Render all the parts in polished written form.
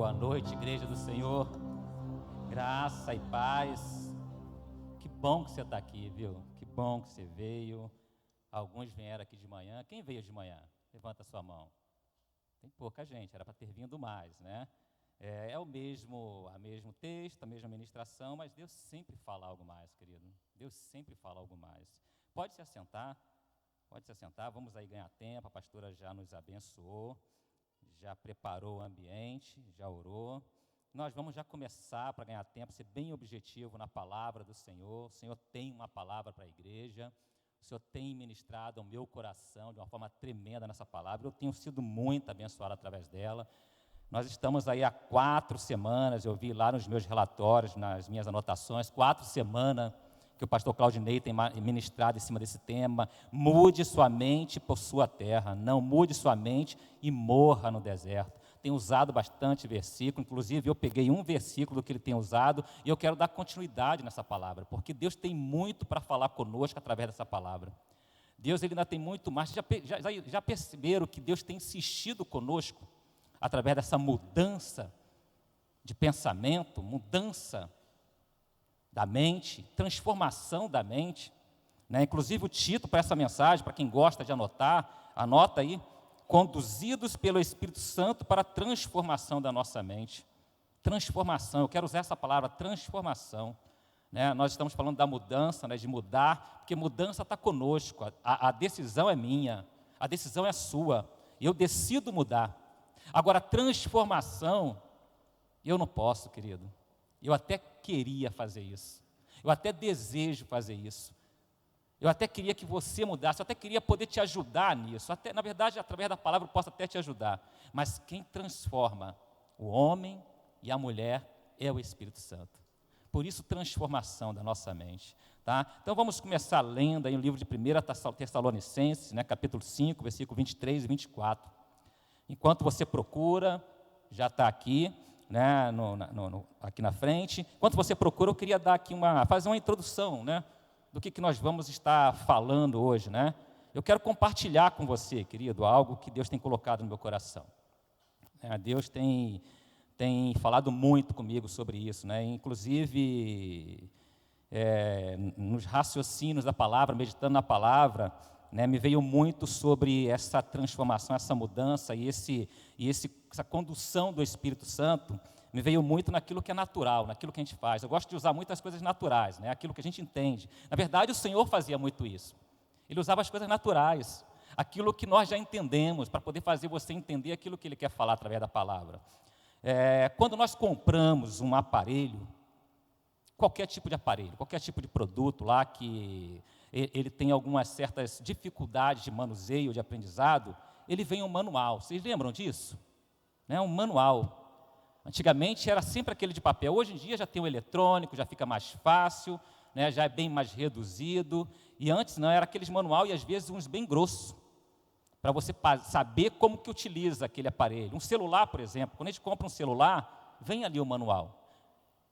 Boa noite, igreja do Senhor. Graça e paz. Que bom que você está aqui, viu? Que bom que você veio. Alguns vieram aqui de manhã. Quem veio de manhã? Levanta a sua mão. Tem pouca gente, era para ter vindo mais, né? É o mesmo texto, a mesma ministração, mas Deus sempre fala algo mais, querido. Deus sempre fala algo mais. Pode se assentar, vamos aí ganhar tempo. A pastora já nos abençoou, já preparou o ambiente, já orou. Nós vamos já começar, para ganhar tempo, ser bem objetivo na palavra do Senhor. O Senhor tem uma palavra para a igreja. O Senhor tem ministrado ao meu coração de uma forma tremenda nessa palavra. Eu tenho sido muito abençoado através dela. Nós estamos aí há 4 semanas, eu vi lá nos meus relatórios, nas minhas anotações, 4 semanas que o pastor Claudinei tem ministrado em cima desse tema. Mude sua mente por sua terra, não mude sua mente e morra no deserto. Tem usado bastante versículo, inclusive eu peguei um versículo que ele tem usado e eu quero dar continuidade nessa palavra, porque Deus tem muito para falar conosco através dessa palavra. Deus ele ainda tem muito mais. Já perceberam que Deus tem insistido conosco através dessa mudança de pensamento, mudança da mente, transformação da mente, né? Inclusive o título para essa mensagem, para quem gosta de anotar, anota aí: conduzidos pelo Espírito Santo para a transformação da nossa mente. Transformação, eu quero usar essa palavra, transformação, né? Nós estamos falando da mudança, né? De mudar, porque mudança está conosco, a decisão é minha, a decisão é sua, eu decido mudar. Agora, transformação, eu não posso, querido. Eu até queria fazer isso. Eu até desejo fazer isso. Eu até queria que você mudasse. Eu até queria poder te ajudar nisso. Até, na verdade, através da palavra eu posso até te ajudar. Mas quem transforma o homem e a mulher é o Espírito Santo. Por isso, transformação da nossa mente. Tá? Então, vamos começar lendo aí o livro de 1 Tessalonicenses, né, capítulo 5, versículo 23 e 24. Enquanto você procura, já está aqui, né, aqui na frente. Enquanto você procura, eu queria dar aqui fazer uma introdução, né, do que nós vamos estar falando hoje, né? Eu quero compartilhar com você, querido, algo que Deus tem colocado no meu coração. Deus tem falado muito comigo sobre isso, né? Inclusive, nos raciocínios da palavra, meditando na palavra, né, me veio muito sobre essa transformação, essa mudança e essa condução do Espírito Santo. Me veio muito naquilo que é natural, naquilo que a gente faz. Eu gosto de usar muitas coisas naturais, né, aquilo que a gente entende. Na verdade, o Senhor fazia muito isso. Ele usava as coisas naturais, aquilo que nós já entendemos, para poder fazer você entender aquilo que Ele quer falar através da palavra. Quando nós compramos um aparelho, qualquer tipo de aparelho, qualquer tipo de produto lá que ele tem algumas certas dificuldades de manuseio, de aprendizado, ele vem um manual. Vocês lembram disso? Um manual. Antigamente era sempre aquele de papel. Hoje em dia já tem o eletrônico, já fica mais fácil, né? Já é bem mais reduzido. E antes não, era aqueles manual e às vezes uns bem grossos, para você saber como que utiliza aquele aparelho. Um celular, por exemplo, quando a gente compra um celular, vem ali o manual.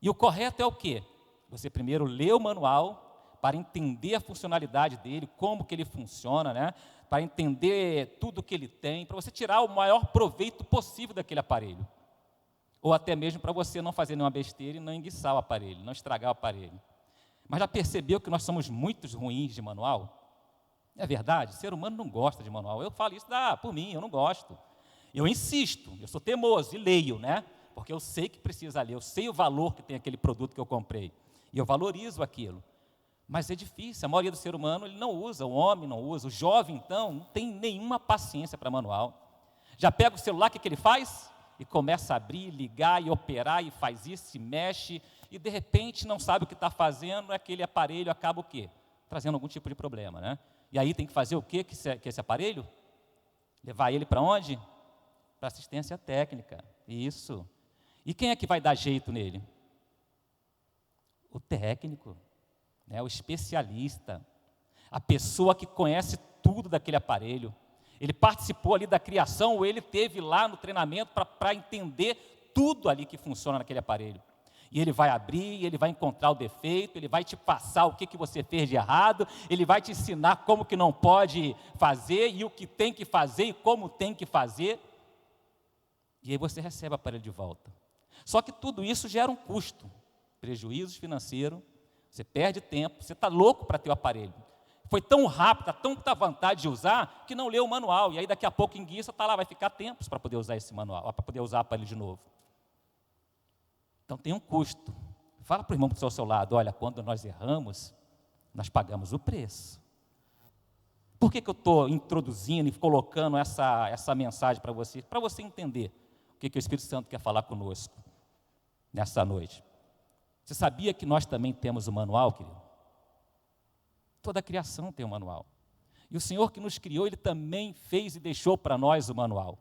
E o correto é o quê? Você primeiro lê o manual, para entender a funcionalidade dele, como que ele funciona, né? Para entender tudo que ele tem, para você tirar o maior proveito possível daquele aparelho. Ou até mesmo para você não fazer nenhuma besteira e não enguiçar o aparelho, não estragar o aparelho. Mas já percebeu que nós somos muito ruins de manual? É verdade, o ser humano não gosta de manual. Eu falo isso por mim, eu não gosto. Eu insisto, eu sou teimoso e leio, né? Porque eu sei que precisa ler, eu sei o valor que tem aquele produto que eu comprei. E eu valorizo aquilo. Mas é difícil, a maioria do ser humano ele não usa, o homem não usa, o jovem então não tem nenhuma paciência para manual. Já pega o celular, o que ele faz? E começa a abrir, ligar e operar e faz isso, se mexe e de repente não sabe o que está fazendo, aquele aparelho acaba o quê? Trazendo algum tipo de problema, né? E aí tem que fazer o quê que esse aparelho? Levar ele para onde? Para assistência técnica, isso. E quem é que vai dar jeito nele? O técnico. O especialista, a pessoa que conhece tudo daquele aparelho. Ele participou ali da criação, ou ele teve lá no treinamento para entender tudo ali que funciona naquele aparelho. E ele vai abrir, ele vai encontrar o defeito, ele vai te passar o que você fez de errado, ele vai te ensinar como que não pode fazer, e o que tem que fazer, e como tem que fazer. E aí você recebe o aparelho de volta. Só que tudo isso gera um custo, prejuízos financeiros, você perde tempo, você está louco para ter o aparelho. Foi tão rápido, tanta vontade de usar, que não leu o manual. E aí daqui a pouco enguiça, está lá, vai ficar tempos para poder usar esse manual, para poder usar o aparelho de novo. Então tem um custo. Fala para o irmão que está ao seu lado, olha, quando nós erramos, nós pagamos o preço. Por que eu estou introduzindo e colocando essa mensagem para você? Para você entender o que o Espírito Santo quer falar conosco nessa noite. Você sabia que nós também temos o manual, querido? Toda a criação tem um manual. E o Senhor que nos criou, Ele também fez e deixou para nós o manual.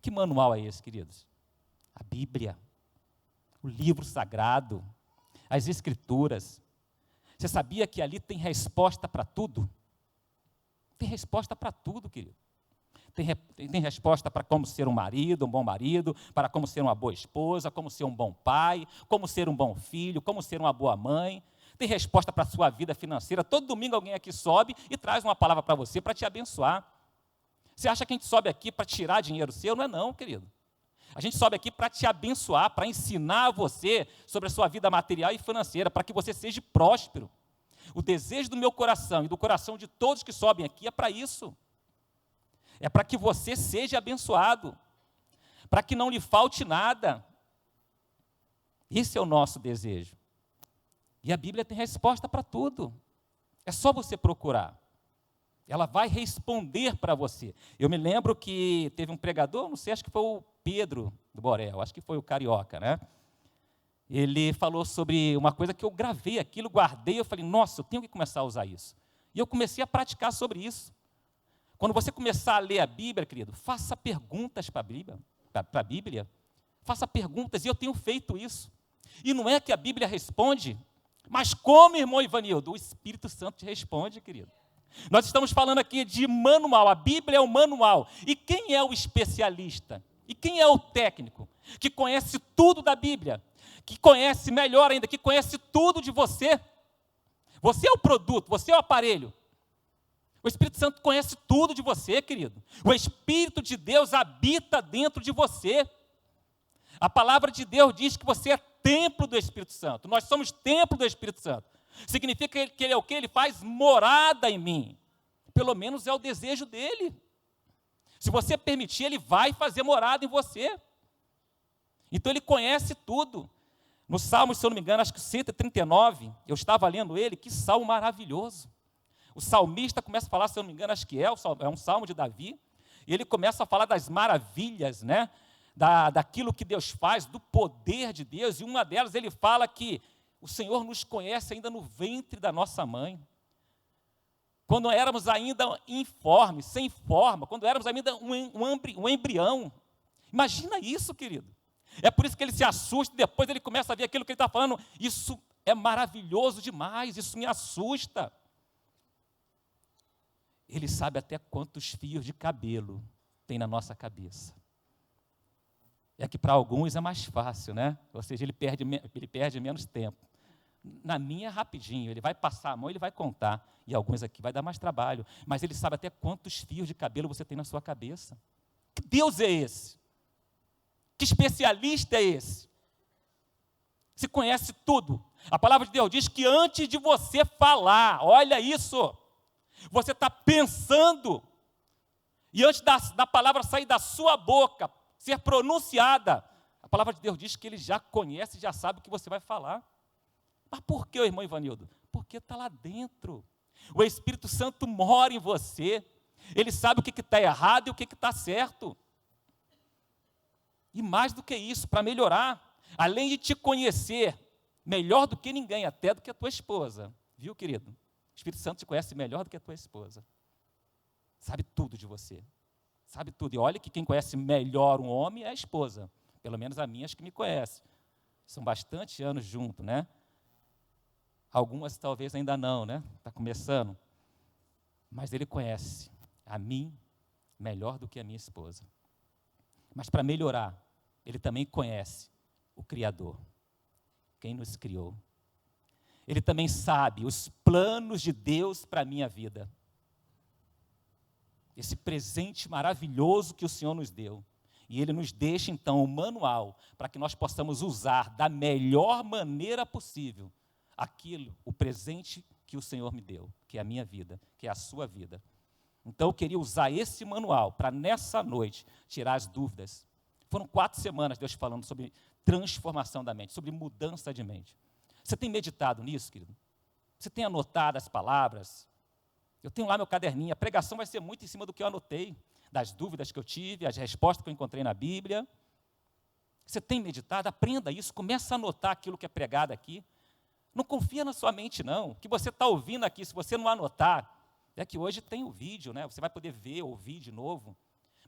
Que manual é esse, queridos? A Bíblia, o livro sagrado, as Escrituras. Você sabia que ali tem resposta para tudo? Tem resposta para tudo, querido. Tem resposta para como ser um marido, um bom marido, para como ser uma boa esposa, como ser um bom pai, como ser um bom filho, como ser uma boa mãe. Tem resposta para a sua vida financeira. Todo domingo alguém aqui sobe e traz uma palavra para você, para te abençoar. Você acha que a gente sobe aqui para tirar dinheiro seu? Não é não, querido. A gente sobe aqui para te abençoar, para ensinar você sobre a sua vida material e financeira, para que você seja próspero. O desejo do meu coração e do coração de todos que sobem aqui é para isso. É para que você seja abençoado, para que não lhe falte nada. Esse é o nosso desejo. E a Bíblia tem resposta para tudo. É só você procurar. Ela vai responder para você. Eu me lembro que teve um pregador, não sei, acho que foi o Pedro do Borel, acho que foi o Carioca, né? Ele falou sobre uma coisa que eu gravei aquilo, guardei, eu falei, nossa, eu tenho que começar a usar isso. E eu comecei a praticar sobre isso. Quando você começar a ler a Bíblia, querido, faça perguntas para a Bíblia. Faça perguntas, e eu tenho feito isso. E não é que a Bíblia responde, mas como, irmão Ivanildo? O Espírito Santo te responde, querido. Nós estamos falando aqui de manual, a Bíblia é o manual. E quem é o especialista? E quem é o técnico? Que conhece tudo da Bíblia, que conhece melhor ainda, que conhece tudo de você. Você é o produto, você é o aparelho. O Espírito Santo conhece tudo de você, querido. O Espírito de Deus habita dentro de você. A palavra de Deus diz que você é templo do Espírito Santo. Nós somos templo do Espírito Santo. Significa que ele é o quê? Ele faz morada em mim. Pelo menos é o desejo dele. Se você permitir, ele vai fazer morada em você. Então ele conhece tudo. No Salmo, se eu não me engano, acho que 139, eu estava lendo ele, que salmo maravilhoso. O salmista começa a falar, se eu não me engano, acho que é um salmo de Davi, e ele começa a falar das maravilhas, né? Daquilo que Deus faz, do poder de Deus, e uma delas ele fala que o Senhor nos conhece ainda no ventre da nossa mãe. Quando éramos ainda informes, sem forma, quando éramos ainda um embrião. Imagina isso, querido. É por isso que ele se assusta, e depois ele começa a ver aquilo que ele está falando. Isso é maravilhoso demais, isso me assusta. Ele sabe até quantos fios de cabelo tem na nossa cabeça. É que para alguns é mais fácil, né? Ou seja, ele perde menos tempo. Na minha é rapidinho, ele vai passar a mão, ele vai contar. E alguns aqui vai dar mais trabalho. Mas ele sabe até quantos fios de cabelo você tem na sua cabeça. Que Deus é esse? Que especialista é esse? Se conhece tudo. A palavra de Deus diz que antes de você falar, olha isso, você está pensando, e antes da palavra sair da sua boca, ser pronunciada, a palavra de Deus diz que ele já conhece, já sabe o que você vai falar. Mas por que, irmão Ivanildo? Porque está lá dentro. O Espírito Santo mora em você. Ele sabe o que está errado e o que está certo. E mais do que isso, para melhorar, além de te conhecer melhor do que ninguém, até do que a tua esposa, viu, querido? O Espírito Santo te conhece melhor do que a tua esposa. Sabe tudo de você. Sabe tudo. E olha que quem conhece melhor um homem é a esposa. Pelo menos a minha, acho que me conhece. São bastante anos juntos, né? Algumas talvez ainda não, né? Está começando. Mas ele conhece a mim melhor do que a minha esposa. Mas para melhorar, ele também conhece o Criador, quem nos criou. Ele também sabe os planos de Deus para a minha vida. Esse presente maravilhoso que o Senhor nos deu. E ele nos deixa, então, o manual para que nós possamos usar da melhor maneira possível o presente que o Senhor me deu, que é a minha vida, que é a sua vida. Então, eu queria usar esse manual para, nessa noite, tirar as dúvidas. Foram 4 semanas Deus falando sobre transformação da mente, sobre mudança de mente. Você tem meditado nisso, querido? Você tem anotado as palavras? Eu tenho lá meu caderninho. A pregação vai ser muito em cima do que eu anotei, das dúvidas que eu tive, as respostas que eu encontrei na Bíblia. Você tem meditado? Aprenda isso, começa a anotar aquilo que é pregado aqui. Não confia na sua mente, não. O que você está ouvindo aqui, se você não anotar, é que hoje tem o vídeo, né? Você vai poder ver, ouvir de novo.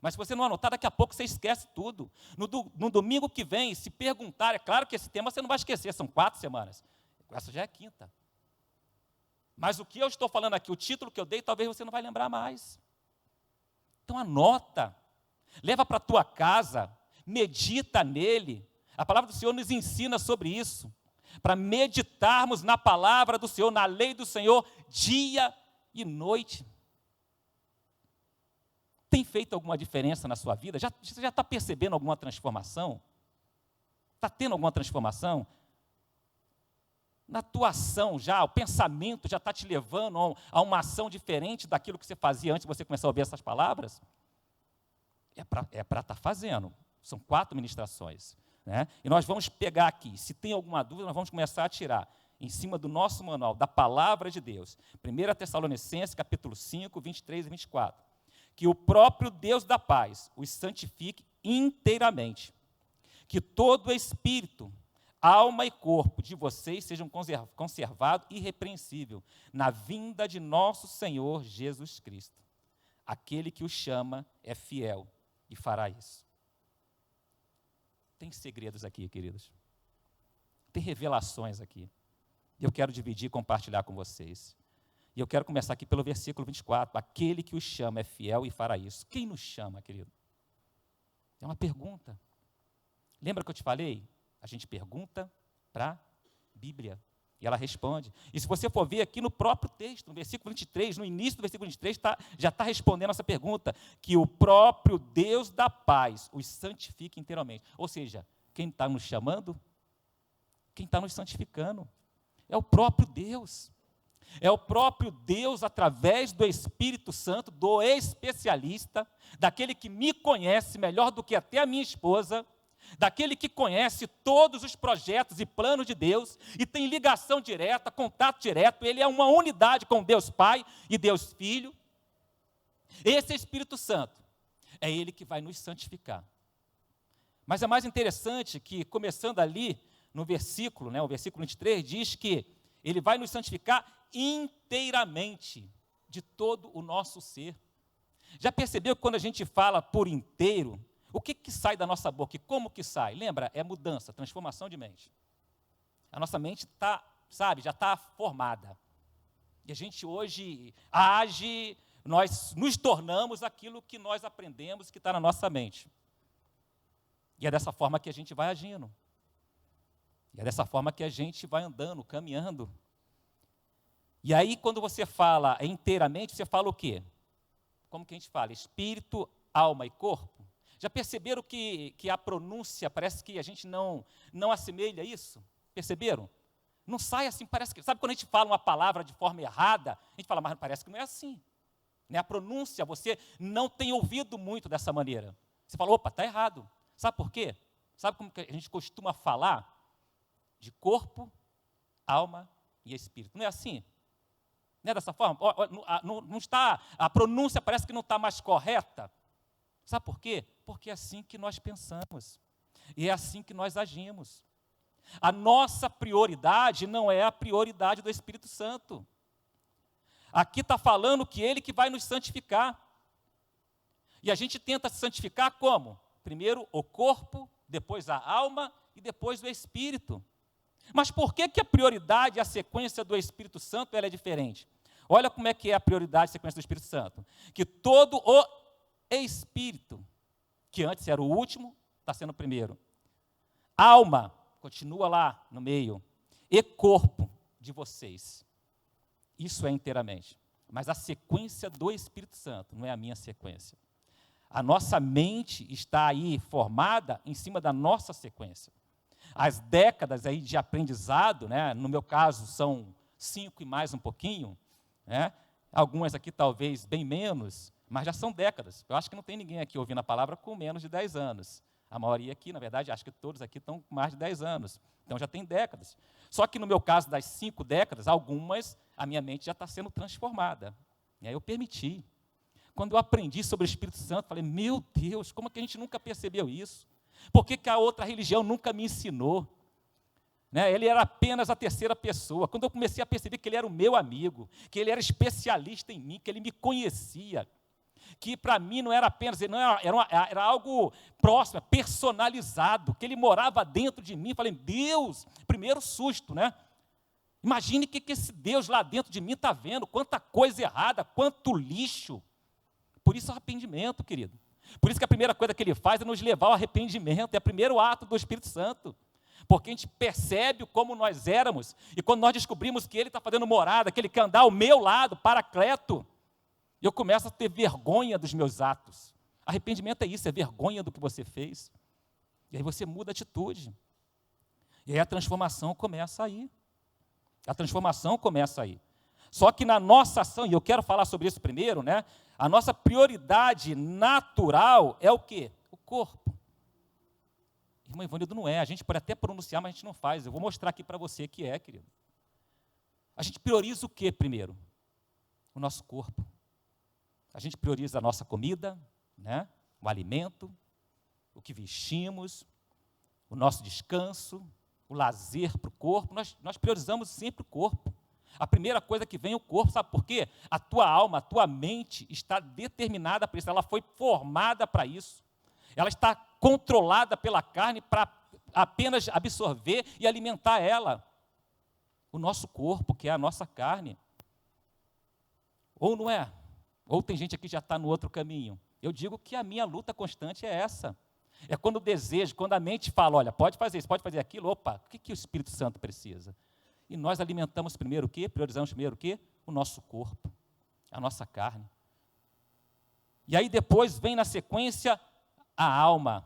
Mas se você não anotar, daqui a pouco você esquece tudo. No domingo que vem, se perguntar, é claro que esse tema você não vai esquecer, são 4 semanas. Essa já é a 5ª. Mas o que eu estou falando aqui, o título que eu dei, talvez você não vai lembrar mais. Então anota, leva para a tua casa, medita nele. A palavra do Senhor nos ensina sobre isso, para meditarmos na palavra do Senhor, na lei do Senhor, dia e noite. Tem feito alguma diferença na sua vida? Você já está percebendo alguma transformação? Está tendo alguma transformação? Na tua ação já, o pensamento já está te levando a uma ação diferente daquilo que você fazia antes de você começar a ouvir essas palavras? É para estar fazendo. São 4 ministrações. Né? E nós vamos pegar aqui, se tem alguma dúvida, nós vamos começar a tirar, em cima do nosso manual, da palavra de Deus. 1 Tessalonicenses, capítulo 5, 23 e 24. Que o próprio Deus da paz os santifique inteiramente. Que todo o espírito, alma e corpo de vocês sejam conservados irrepreensível na vinda de nosso Senhor Jesus Cristo. Aquele que o chama é fiel e fará isso. Tem segredos aqui, queridos. Tem revelações aqui. E eu quero dividir e compartilhar com vocês. E eu quero começar aqui pelo versículo 24. Aquele que o chama é fiel e fará isso. Quem nos chama, querido? É uma pergunta. Lembra que eu te falei? A gente pergunta para a Bíblia. E ela responde. E se você for ver aqui no próprio texto, no versículo 23, no início do versículo 23, já está respondendo essa pergunta. Que o próprio Deus da paz os santifique inteiramente. Ou seja, quem está nos chamando? Quem está nos santificando? É o próprio Deus. É o próprio Deus, através do Espírito Santo, do especialista, daquele que me conhece melhor do que até a minha esposa, daquele que conhece todos os projetos e planos de Deus e tem ligação direta, contato direto, ele é uma unidade com Deus Pai e Deus Filho. Esse Espírito Santo é ele que vai nos santificar. Mas é mais interessante que, começando ali no versículo, o versículo 23, diz que ele vai nos santificar inteiramente, de todo o nosso ser. Já percebeu que quando a gente fala por inteiro, o que sai da nossa boca e como que sai? Lembra? É mudança, transformação de mente. A nossa mente já está formada. E a gente hoje age, nós nos tornamos aquilo que nós aprendemos que está na nossa mente. E é dessa forma que a gente vai agindo. E é dessa forma que a gente vai andando, caminhando. E aí, quando você fala inteiramente, você fala o quê? Como que a gente fala? Espírito, alma e corpo? Já perceberam que a pronúncia parece que a gente não assemelha isso? Perceberam? Não sai assim, parece que... Sabe quando a gente fala uma palavra de forma errada, a gente fala, mas parece que não é assim. Né? A pronúncia, você não tem ouvido muito dessa maneira. Você fala, opa, está errado. Sabe por quê? Sabe como que a gente costuma falar? De corpo, alma e espírito. Não é assim? Não é dessa forma? Não está, a pronúncia parece que não está mais correta. Sabe por quê? Porque é assim que nós pensamos. E é assim que nós agimos. A nossa prioridade não é a prioridade do Espírito Santo. Aqui está falando que Ele que vai nos santificar. E a gente tenta se santificar como? Primeiro o corpo, depois a alma e depois o Espírito. Mas por que a prioridade e a sequência do Espírito Santo ela é diferente? Olha como é que é a prioridade e a sequência do Espírito Santo. Que todo o Espírito, que antes era o último, está sendo o primeiro. Alma, continua lá no meio. E corpo de vocês. Isso é inteiramente. Mas a sequência do Espírito Santo não é a minha sequência. A nossa mente está aí formada em cima da nossa sequência. As décadas aí de aprendizado, né, no meu caso são 5 e mais um pouquinho, né, algumas aqui talvez bem menos, mas já são décadas. Eu acho que não tem ninguém aqui ouvindo a palavra com menos de 10 anos. A maioria aqui, na verdade, acho que todos aqui estão com mais de 10 anos. Então já tem décadas. Só que no meu caso, das 5 décadas, algumas, a minha mente já está sendo transformada. E aí eu permiti. Quando eu aprendi sobre o Espírito Santo, falei, meu Deus, como é que a gente nunca percebeu isso? Por que a outra religião nunca me ensinou? Né? Ele era apenas a terceira pessoa. Quando eu comecei a perceber que ele era o meu amigo, que ele era especialista em mim, que ele me conhecia, que para mim não era apenas, não era algo próximo, personalizado, que ele morava dentro de mim. Falei, Deus, primeiro susto, né? Imagine o que esse Deus lá dentro de mim está vendo, quanta coisa errada, quanto lixo. Por isso o arrependimento, querido. Por isso que a primeira coisa que ele faz é nos levar ao arrependimento, é o primeiro ato do Espírito Santo. Porque a gente percebe como nós éramos, e quando nós descobrimos que ele está fazendo morada, que ele quer andar ao meu lado, paracleto, eu começo a ter vergonha dos meus atos. Arrependimento é isso, é vergonha do que você fez. E aí você muda a atitude. E aí a transformação começa aí. A transformação começa aí. Só que na nossa ação, e eu quero falar sobre isso primeiro, né? A nossa prioridade natural é o quê? O corpo. Irmão Ivanildo, não é. A gente pode até pronunciar, mas a gente não faz. Eu vou mostrar aqui para você que é, querido. A gente prioriza o quê primeiro? O nosso corpo. A gente prioriza a nossa comida, né? O alimento, o que vestimos, o nosso descanso, o lazer para o corpo. Nós priorizamos sempre o corpo. A primeira coisa que vem é o corpo, sabe por quê? A tua alma, a tua mente está determinada para isso, ela foi formada para isso. Ela está controlada pela carne para apenas absorver e alimentar ela. O nosso corpo, que é a nossa carne. Ou não é? Ou tem gente aqui que já está no outro caminho. Eu digo que a minha luta constante é essa. É quando o desejo, quando a mente fala, olha, pode fazer isso, pode fazer aquilo, opa, o que o Espírito Santo precisa? E nós alimentamos primeiro o quê? Priorizamos primeiro o quê? O nosso corpo, a nossa carne. E aí depois vem na sequência a alma.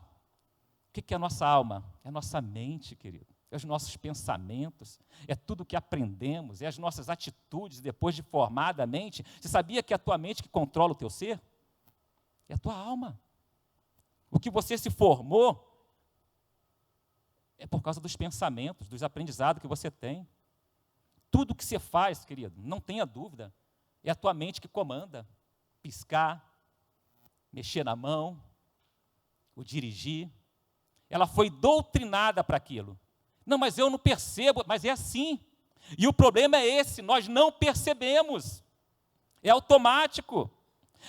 O que é a nossa alma? É a nossa mente, querido. É os nossos pensamentos, é tudo que aprendemos, é as nossas atitudes depois de formada a mente. Você sabia que é a tua mente que controla o teu ser? É a tua alma. O que você se formou é por causa dos pensamentos, dos aprendizados que você tem. Tudo que você faz, querido, não tenha dúvida, é a tua mente que comanda. Piscar, mexer na mão, o dirigir. Ela foi doutrinada para aquilo. Não, mas eu não percebo, mas é assim. E o problema é esse, nós não percebemos. É automático.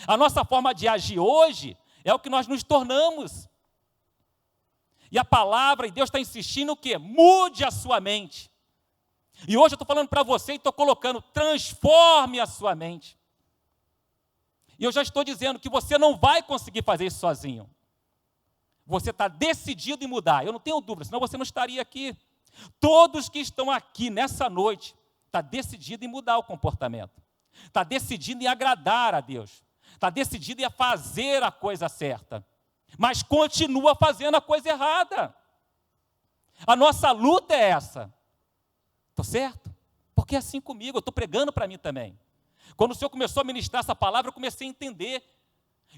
A nossa forma de agir hoje é o que nós nos tornamos. E a palavra, e Deus está insistindo o quê? Mude a sua mente. E hoje eu estou falando para você e estou colocando, transforme a sua mente. E eu já estou dizendo que você não vai conseguir fazer isso sozinho. Você está decidido em mudar, eu não tenho dúvida, senão você não estaria aqui. Todos que estão aqui nessa noite, está decidido em mudar o comportamento. Está decidido em agradar a Deus. Está decidido em fazer a coisa certa. Mas continua fazendo a coisa errada. A nossa luta é essa. Estou certo? Porque é assim comigo, eu estou pregando para mim também. Quando o Senhor começou a ministrar essa palavra, eu comecei a entender.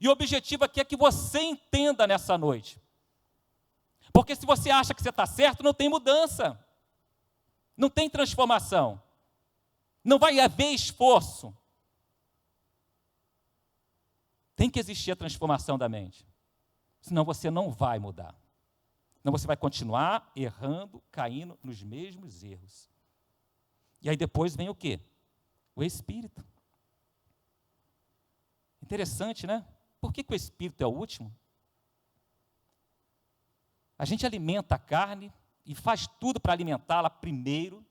E o objetivo aqui é que você entenda nessa noite. Porque se você acha que você está certo, não tem mudança. Não tem transformação. Não vai haver esforço. Tem que existir a transformação da mente. Senão você não vai mudar. Senão você vai continuar errando, caindo nos mesmos erros. E aí depois vem o quê? O Espírito. Interessante, né? Por que o Espírito é o último? A gente alimenta a carne e faz tudo para alimentá-la primeiro,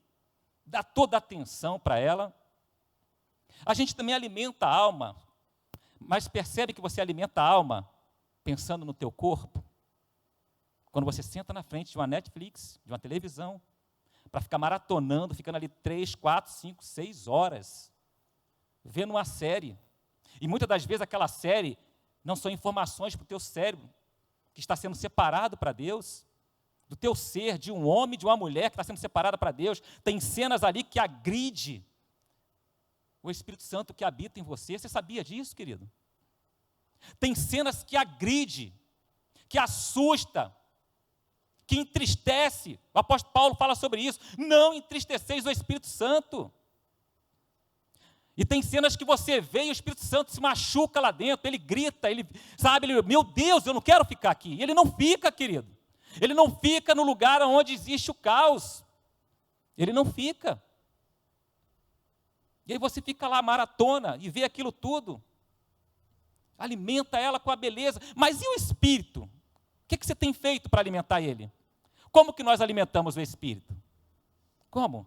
dá toda a atenção para ela. A gente também alimenta a alma, mas percebe que você alimenta a alma pensando no teu corpo? Quando você senta na frente de uma Netflix, de uma televisão, para ficar maratonando, ficando ali 3, 4, 5, 6 horas, vendo uma série. E muitas das vezes aquela série Não são informações para o teu cérebro, que está sendo separado para Deus, do teu ser, de um homem, de uma mulher que está sendo separada para Deus. Tem cenas ali que agride o Espírito Santo que habita em você. Você sabia disso, querido? Tem cenas que agride, que assusta, que entristece. O apóstolo Paulo fala sobre isso. Não entristeceis o Espírito Santo. E tem cenas que você vê e o Espírito Santo se machuca lá dentro, ele grita, meu Deus, eu não quero ficar aqui. E ele não fica, querido. Ele não fica no lugar onde existe o caos. Ele não fica. E aí você fica lá, maratona, e vê aquilo tudo. Alimenta ela com a beleza. Mas e o Espírito? O que você tem feito para alimentar ele? Como que nós alimentamos o Espírito? Como?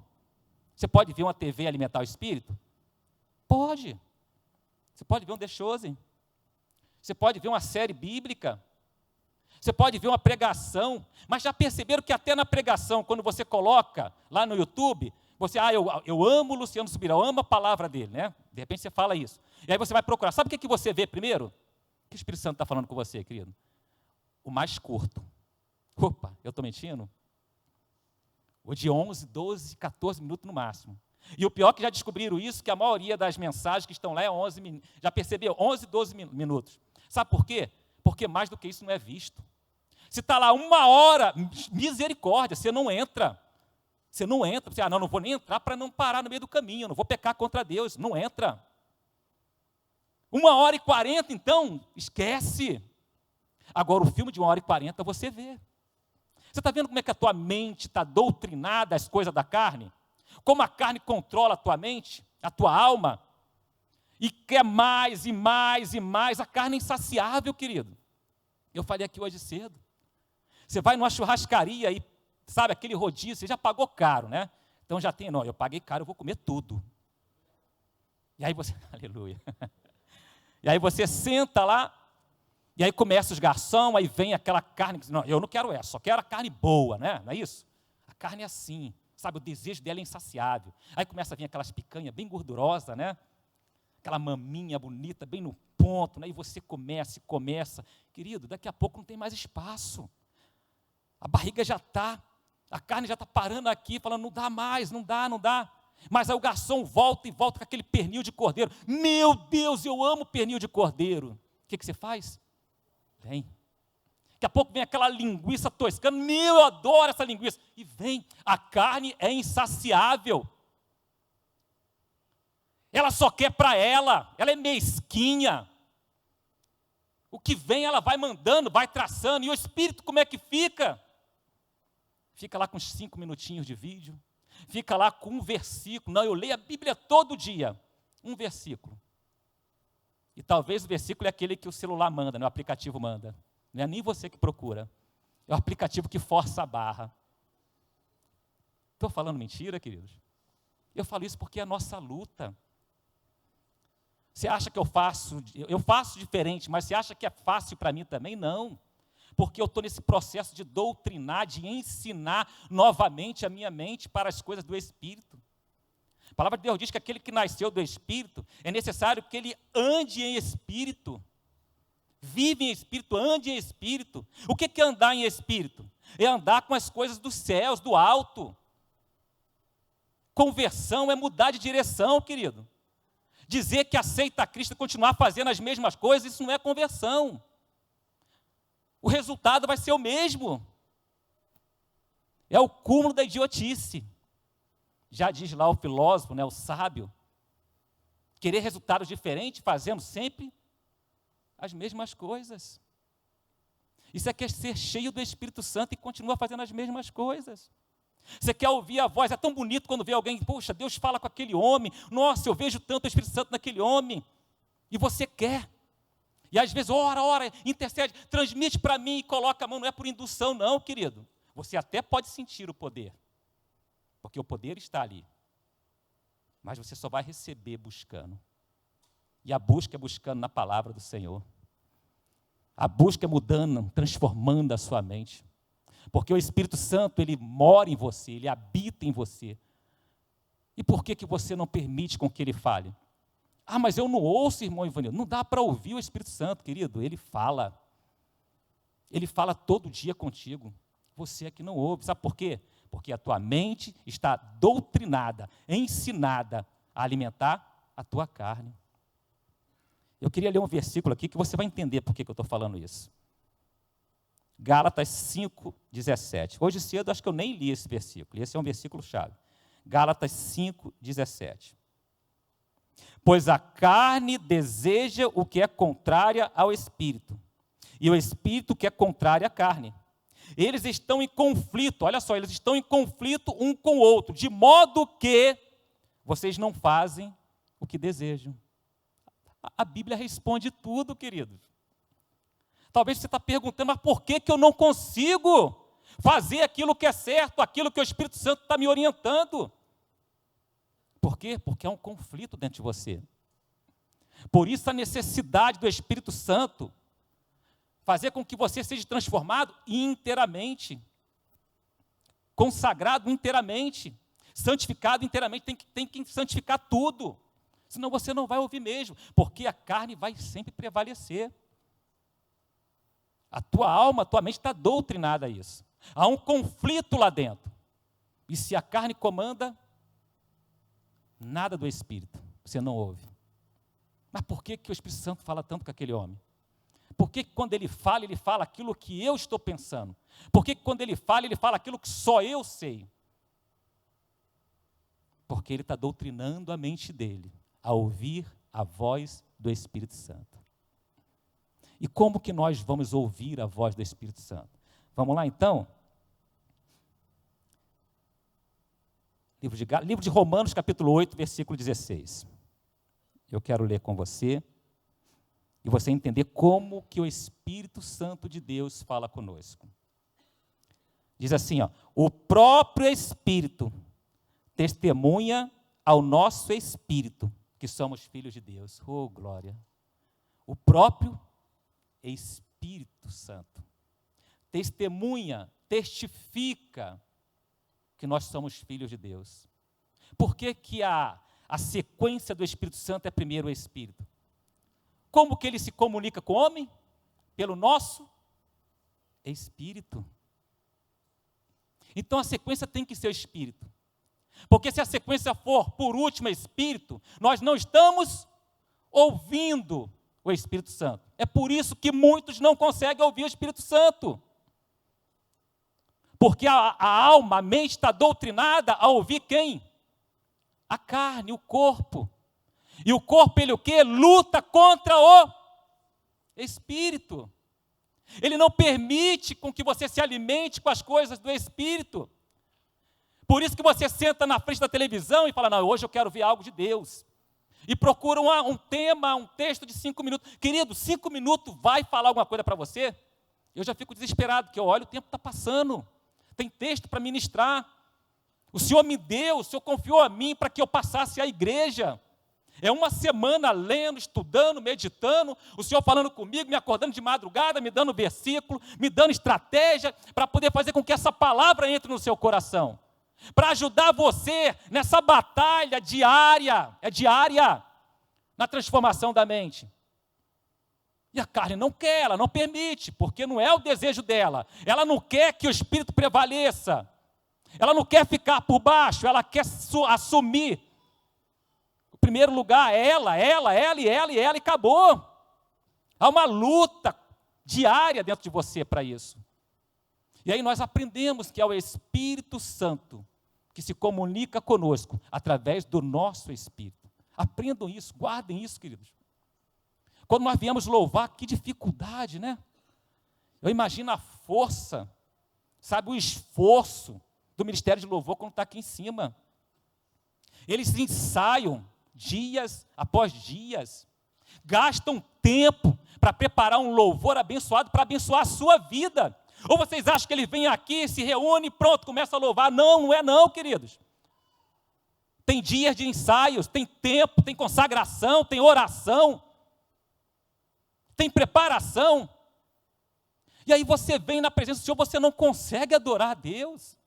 Você pode ver uma TV alimentar o Espírito? Pode. Você pode ver um The Chosen. Você pode ver uma série bíblica. Você pode ver uma pregação. Mas já perceberam que até na pregação, quando você coloca lá no YouTube, você, eu amo o Luciano Subirá, eu amo a palavra dele, né? De repente você fala isso. E aí você vai procurar. Sabe o que você vê primeiro? O que o Espírito Santo está falando com você, querido? O mais curto. Opa, eu estou mentindo? O de 11, 12, 14 minutos no máximo. E o pior é que já descobriram isso, que a maioria das mensagens que estão lá é 11 minutos. Já percebeu? 11, 12 minutos. Sabe por quê? Porque mais do que isso não é visto. Se está lá 1 hora, misericórdia, você não entra. Você não entra. Você, não vou nem entrar para não parar no meio do caminho, não vou pecar contra Deus. Não entra. 1h40, então, esquece. Agora, o filme de 1h40 você vê. Você está vendo como é que a tua mente está doutrinada às coisas da carne? Como a carne controla a tua mente, a tua alma, e quer mais e mais e mais. A carne é insaciável, querido. Eu falei aqui hoje cedo. Você vai numa churrascaria e, sabe, aquele rodízio, você já pagou caro, né? Então já tem, não, eu paguei caro, eu vou comer tudo. E aí você, aleluia. E aí você senta lá, e aí começa os garçons, aí vem aquela carne, não, eu não quero essa, só quero a carne boa, né? Não é isso? A carne é assim. Sabe, o desejo dela é insaciável. Aí começa a vir aquelas picanhas bem gordurosas, né? Aquela maminha bonita, bem no ponto, né? E você começa. Querido, daqui a pouco não tem mais espaço. A barriga já está, a carne já está parando aqui, falando, não dá mais, não dá. Mas aí o garçom volta com aquele pernil de cordeiro. Meu Deus, eu amo pernil de cordeiro. O que você faz? Vem. Daqui a pouco vem aquela linguiça toscana. Meu, eu adoro essa linguiça. E vem, a carne é insaciável. Ela só quer para ela é mesquinha. O que vem ela vai mandando, vai traçando. E o Espírito como é que fica? Fica lá com uns 5 minutinhos de vídeo. Fica lá com um versículo. Não, eu leio a Bíblia todo dia. Um versículo. E talvez o versículo é aquele que o celular manda, né? O aplicativo manda. Não é nem você que procura. É o aplicativo que força a barra. Estou falando mentira, queridos? Eu falo isso porque é a nossa luta. Você acha que eu faço diferente, mas você acha que é fácil para mim também? Não. Porque eu estou nesse processo de doutrinar, de ensinar novamente a minha mente para as coisas do Espírito. A palavra de Deus diz que aquele que nasceu do Espírito, é necessário que ele ande em Espírito. Vive em Espírito, ande em Espírito. O que é andar em Espírito? É andar com as coisas dos céus, do alto. Conversão é mudar de direção, querido. Dizer que aceita a Cristo e continuar fazendo as mesmas coisas, isso não é conversão. O resultado vai ser o mesmo. É o cúmulo da idiotice. Já diz lá o filósofo, né, o sábio, querer resultados diferentes, fazendo sempre as mesmas coisas. Isso é que é ser cheio do Espírito Santo e continuar fazendo as mesmas coisas. Você quer ouvir a voz, é tão bonito quando vê alguém, poxa, Deus fala com aquele homem, nossa, eu vejo tanto o Espírito Santo naquele homem, e você quer. E às vezes, ora, intercede, transmite para mim e coloca a mão, não é por indução não, querido. Você até pode sentir o poder, porque o poder está ali, mas você só vai receber buscando. E a busca é buscando na palavra do Senhor. A busca é mudando, transformando a sua mente. Porque o Espírito Santo, ele mora em você, ele habita em você. E por que você não permite com que ele fale? Ah, mas eu não ouço, irmão Ivanildo. Não dá para ouvir o Espírito Santo, querido. Ele fala. Ele fala todo dia contigo. Você é que não ouve. Sabe por quê? Porque a tua mente está doutrinada, ensinada a alimentar a tua carne. Eu queria ler um versículo aqui que você vai entender por que eu estou falando isso. Gálatas 5:17. Hoje cedo acho que eu nem li esse versículo. Esse é um versículo-chave. Gálatas 5:17. Pois a carne deseja o que é contrária ao Espírito, e o Espírito que é contrário à carne. Eles estão em conflito, olha só, eles estão em conflito um com o outro, de modo que vocês não fazem o que desejam. A Bíblia responde tudo, queridos. Talvez você está perguntando, mas por que eu não consigo fazer aquilo que é certo, aquilo que o Espírito Santo está me orientando? Por quê? Porque há um conflito dentro de você. Por isso a necessidade do Espírito Santo fazer com que você seja transformado inteiramente, consagrado inteiramente, santificado inteiramente, tem que santificar tudo, senão você não vai ouvir mesmo, porque a carne vai sempre prevalecer. A tua alma, a tua mente está doutrinada a isso. Há um conflito lá dentro, e se a carne comanda, nada do Espírito, você não ouve. Mas por que o Espírito Santo fala tanto com aquele homem? Por que quando ele fala aquilo que eu estou pensando? Por que quando ele fala aquilo que só eu sei? Porque ele está doutrinando a mente dele a ouvir a voz do Espírito Santo. E como que nós vamos ouvir a voz do Espírito Santo? Vamos lá então? Livro de Romanos, capítulo 8, versículo 16. Eu quero ler com você, e você entender como que o Espírito Santo de Deus fala conosco. Diz assim, ó, o próprio Espírito testemunha ao nosso Espírito que somos filhos de Deus. Oh, glória! O próprio Espírito Santo testemunha, testifica que nós somos filhos de Deus. Por que que a sequência do Espírito Santo é primeiro o Espírito? Como que ele se comunica com o homem? Pelo nosso Espírito. Então a sequência tem que ser o Espírito. Porque se a sequência for por último Espírito, nós não estamos ouvindo o Espírito Santo. É por isso que muitos não conseguem ouvir o Espírito Santo. Porque a alma, a mente está doutrinada a ouvir quem? A carne, o corpo. E o corpo, ele o quê? Luta contra o Espírito. Ele não permite com que você se alimente com as coisas do Espírito. Por isso que você senta na frente da televisão e fala, não, hoje eu quero ver algo de Deus. E procura um tema, um texto de 5 minutos. Querido, 5 minutos vai falar alguma coisa para você? Eu já fico desesperado, porque eu olho, o tempo está passando. Tem texto para ministrar. O Senhor me deu, o Senhor confiou a mim para que eu passasse à igreja. É uma semana lendo, estudando, meditando, o Senhor falando comigo, me acordando de madrugada, me dando versículo, me dando estratégia, para poder fazer com que essa palavra entre no seu coração. Para ajudar você nessa batalha diária, na transformação da mente. E a carne não quer, ela não permite, porque não é o desejo dela. Ela não quer que o Espírito prevaleça. Ela não quer ficar por baixo, ela quer assumir. O primeiro lugar é ela e acabou. Há uma luta diária dentro de você para isso. E aí nós aprendemos que é o Espírito Santo que se comunica conosco através do nosso Espírito. Aprendam isso, guardem isso, queridos. Quando nós viemos louvar, que dificuldade, né? Eu imagino a força, sabe, o esforço do Ministério de Louvor quando está aqui em cima. Eles ensaiam dias após dias, gastam tempo para preparar um louvor abençoado, para abençoar a sua vida. Ou vocês acham que ele vem aqui, se reúne e pronto, começa a louvar? Não, não é não, queridos. Tem dias de ensaios, tem tempo, tem consagração, tem oração, tem preparação. E aí você vem na presença do Senhor, você não consegue adorar a Deus.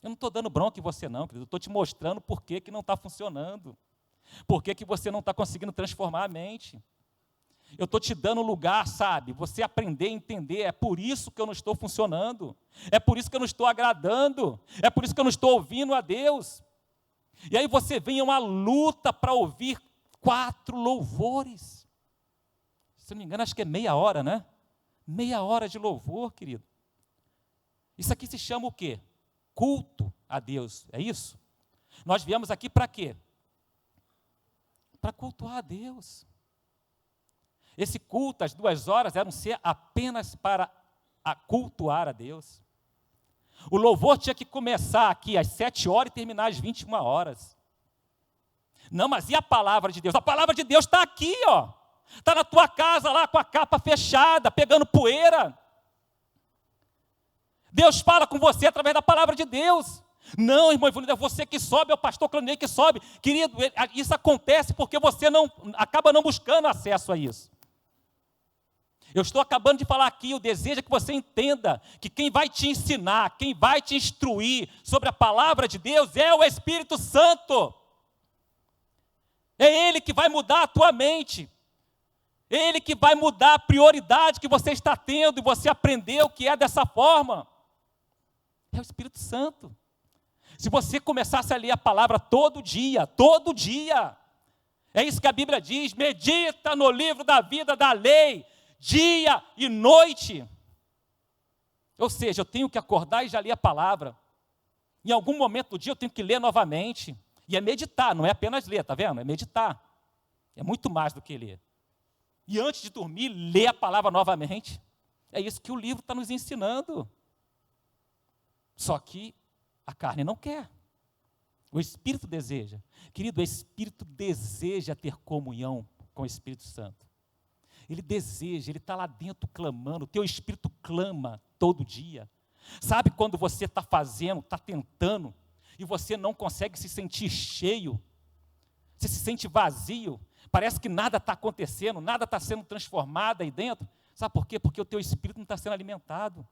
Eu não estou dando bronca em você não, querido, eu estou te mostrando por que não está funcionando. Por que você não está conseguindo transformar a mente? Eu estou te dando lugar, sabe? Você aprender a entender. É por isso que eu não estou funcionando. É por isso que eu não estou agradando. É por isso que eu não estou ouvindo a Deus. E aí você vem a uma luta para ouvir 4 louvores. Se não me engano, acho que é meia hora, né? Meia hora de louvor, querido. Isso aqui se chama o quê? Culto a Deus. É isso? Nós viemos aqui para quê? Para cultuar a Deus. Esse culto, as 2 horas, eram ser apenas para cultuar a Deus. O louvor tinha que começar aqui às 7 horas e terminar às 21 horas. Não, mas e a palavra de Deus? A palavra de Deus está aqui, ó. Está na tua casa lá com a capa fechada, pegando poeira. Deus fala com você através da palavra de Deus. Não, irmão Ivanildo, é você que sobe, é o pastor Clonei que sobe. Querido, isso acontece porque você acaba não buscando acesso a isso. Eu estou acabando de falar aqui, o desejo é que você entenda que quem vai te ensinar, quem vai te instruir sobre a palavra de Deus é o Espírito Santo. É Ele que vai mudar a tua mente. É Ele que vai mudar a prioridade que você está tendo e você aprendeu que é dessa forma. É o Espírito Santo. Se você começasse a ler a palavra todo dia, é isso que a Bíblia diz, medita no livro da vida da lei, dia e noite. Ou seja, eu tenho que acordar e já ler a palavra. Em algum momento do dia eu tenho que ler novamente. E é meditar, não é apenas ler, está vendo? É meditar. É muito mais do que ler. E antes de dormir, ler a palavra novamente. É isso que o livro está nos ensinando. Só que a carne não quer. O Espírito deseja. Querido, o Espírito deseja ter comunhão com o Espírito Santo. Ele deseja, ele está lá dentro clamando. O teu Espírito clama todo dia. Sabe quando você está fazendo, está tentando, e você não consegue se sentir cheio? Você se sente vazio? Parece que nada está acontecendo, nada está sendo transformado aí dentro. Sabe por quê? Porque o teu Espírito não está sendo alimentado.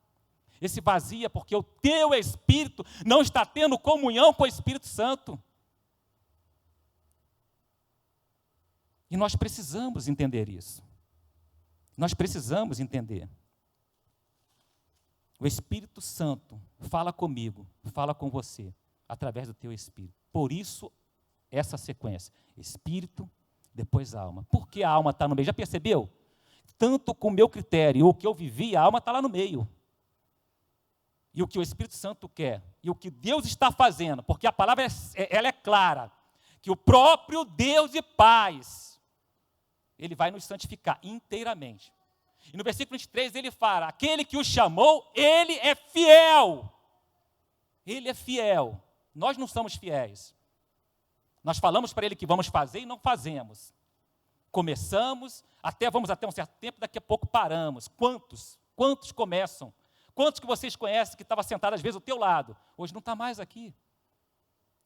Esse vazio é porque o teu Espírito não está tendo comunhão com o Espírito Santo. E nós precisamos entender isso. Nós precisamos entender. O Espírito Santo fala comigo, fala com você, através do teu Espírito. Por isso, essa sequência. Espírito, depois alma. Por que a alma está no meio? Já percebeu? Tanto com o meu critério, o que eu vivi, a alma está lá no meio. E o que o Espírito Santo quer, e o que Deus está fazendo, porque a palavra ela é clara, que o próprio Deus e paz, Ele vai nos santificar inteiramente. E no versículo 23 ele fala, aquele que o chamou, Ele é fiel. Ele é fiel. Nós não somos fiéis. Nós falamos para Ele que vamos fazer e não fazemos. Começamos, vamos até um certo tempo, daqui a pouco paramos. Quantos começam? Quantos que vocês conhecem que estava sentado às vezes ao teu lado? Hoje não está mais aqui.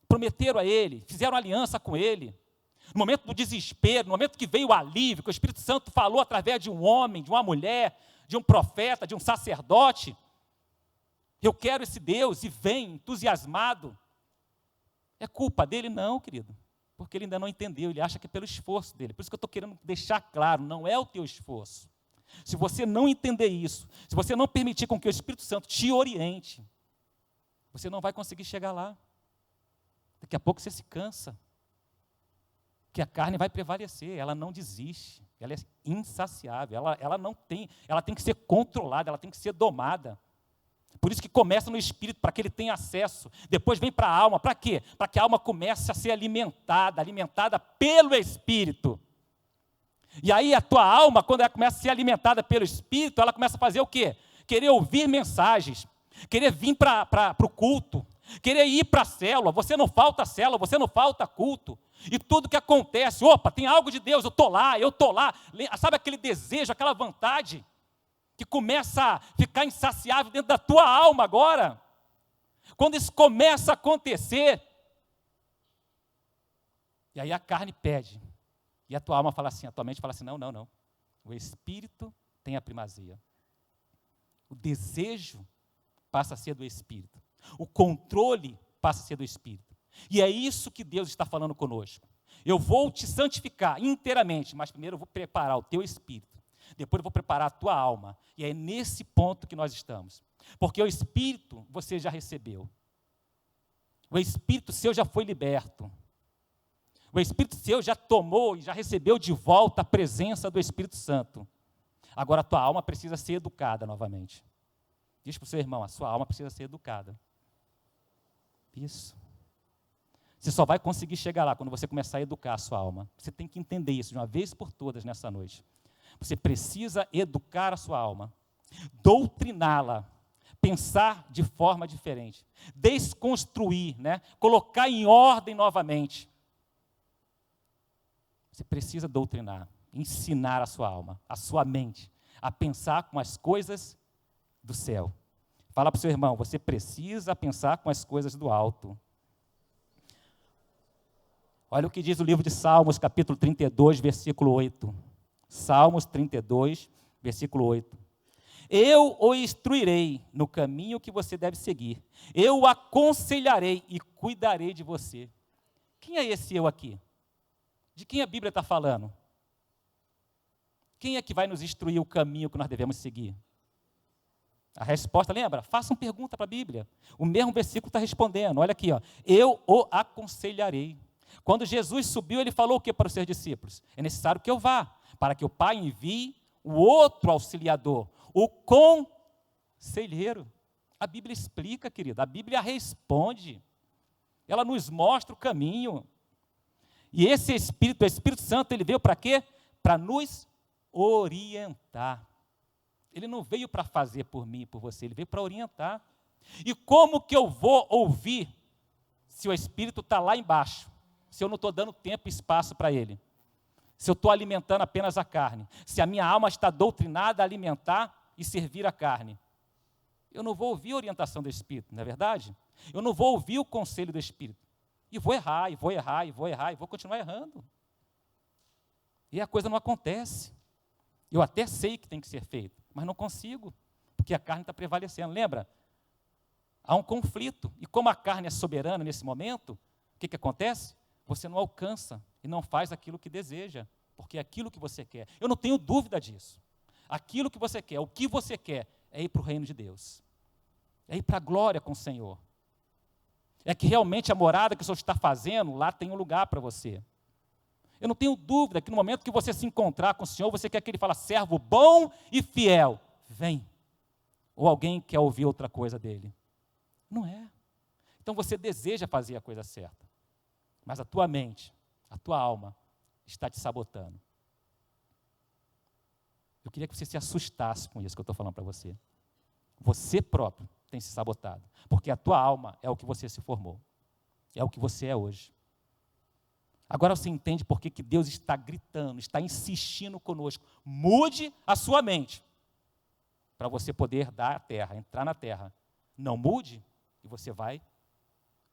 Prometeram a Ele, fizeram aliança com Ele. No momento do desespero, no momento que veio o alívio, que o Espírito Santo falou através de um homem, de uma mulher, de um profeta, de um sacerdote. Eu quero esse Deus, e vem entusiasmado. É culpa dele? Não, querido. Porque ele ainda não entendeu, ele acha que é pelo esforço dele. Por isso que eu estou querendo deixar claro, não é o teu esforço. Se você não entender isso, se você não permitir com que o Espírito Santo te oriente, você não vai conseguir chegar lá. Daqui a pouco você se cansa. Que a carne vai prevalecer, ela não desiste, ela é insaciável, ela tem que ser controlada, ela tem que ser domada. Por isso que começa no Espírito, para que ele tenha acesso. Depois vem para a alma, para quê? Para que a alma comece a ser alimentada pelo Espírito. E aí a tua alma, quando ela começa a ser alimentada pelo Espírito, ela começa a fazer o quê? Querer ouvir mensagens, querer vir para o culto, querer ir para a célula. Você não falta célula, você não falta culto. E tudo que acontece, opa, tem algo de Deus, eu estou lá. Sabe aquele desejo, aquela vontade que começa a ficar insaciável dentro da tua alma agora? Quando isso começa a acontecer, e aí a carne pede, e a tua alma fala assim, a tua mente fala assim, não. O Espírito tem a primazia. O desejo passa a ser do Espírito. O controle passa a ser do Espírito. E é isso que Deus está falando conosco. Eu vou te santificar inteiramente, mas primeiro eu vou preparar o teu espírito. Depois eu vou preparar a tua alma. E é nesse ponto que nós estamos. Porque o espírito você já recebeu. O espírito seu já foi liberto. O Espírito seu já tomou e já recebeu de volta a presença do Espírito Santo. Agora a tua alma precisa ser educada novamente. Diz para o seu irmão, a sua alma precisa ser educada. Isso. Você só vai conseguir chegar lá quando você começar a educar a sua alma. Você tem que entender isso de uma vez por todas nessa noite. Você precisa educar a sua alma, doutriná-la, pensar de forma diferente, desconstruir, colocar em ordem novamente. Você precisa doutrinar, ensinar a sua alma, a sua mente, a pensar com as coisas do céu. Fala para o seu irmão, você precisa pensar com as coisas do alto. Olha o que diz o livro de Salmos, capítulo 32, versículo 8. Salmos 32, versículo 8. Eu o instruirei no caminho que você deve seguir. Eu o aconselharei e cuidarei de você. Quem é esse eu aqui? De quem a Bíblia está falando? Quem é que vai nos instruir o caminho que nós devemos seguir? A resposta, lembra? Façam pergunta para a Bíblia. O mesmo versículo está respondendo. Olha aqui, ó. Eu o aconselharei. Quando Jesus subiu, ele falou o que para os seus discípulos? É necessário que eu vá, para que o Pai envie o outro auxiliador, o conselheiro. A Bíblia explica, querida, a Bíblia responde. Ela nos mostra o caminho. E esse Espírito, o Espírito Santo, ele veio para quê? Para nos orientar. Ele não veio para fazer por mim e por você, ele veio para orientar. E como que eu vou ouvir se o Espírito está lá embaixo? Se eu não estou dando tempo e espaço para ele? Se eu estou alimentando apenas a carne? Se a minha alma está doutrinada a alimentar e servir a carne? Eu não vou ouvir a orientação do Espírito, não é verdade? Eu não vou ouvir o conselho do Espírito. E vou errar, e vou errar, e vou errar, e vou continuar errando. E a coisa não acontece. Eu até sei que tem que ser feito, mas não consigo, porque a carne está prevalecendo. Lembra? Há um conflito. E como a carne é soberana nesse momento, o que acontece? Você não alcança e não faz aquilo que deseja, porque é aquilo que você quer. Eu não tenho dúvida disso. Aquilo que você quer, o que você quer, é ir para o reino de Deus. É ir para a glória com o Senhor. É que realmente a morada que o Senhor está fazendo, lá tem um lugar para você. Eu não tenho dúvida que no momento que você se encontrar com o Senhor, você quer que Ele fale, servo bom e fiel, vem. Ou alguém quer ouvir outra coisa dele. Não é. Então você deseja fazer a coisa certa. Mas a tua mente, a tua alma, está te sabotando. Eu queria que você se assustasse com isso que eu estou falando para você. Você próprio tem se sabotado. Porque a tua alma é o que você se formou. É o que você é hoje. Agora você entende por que Deus está gritando, está insistindo conosco. Mude a sua mente. Para você poder dar a terra, entrar na terra. Não mude e você vai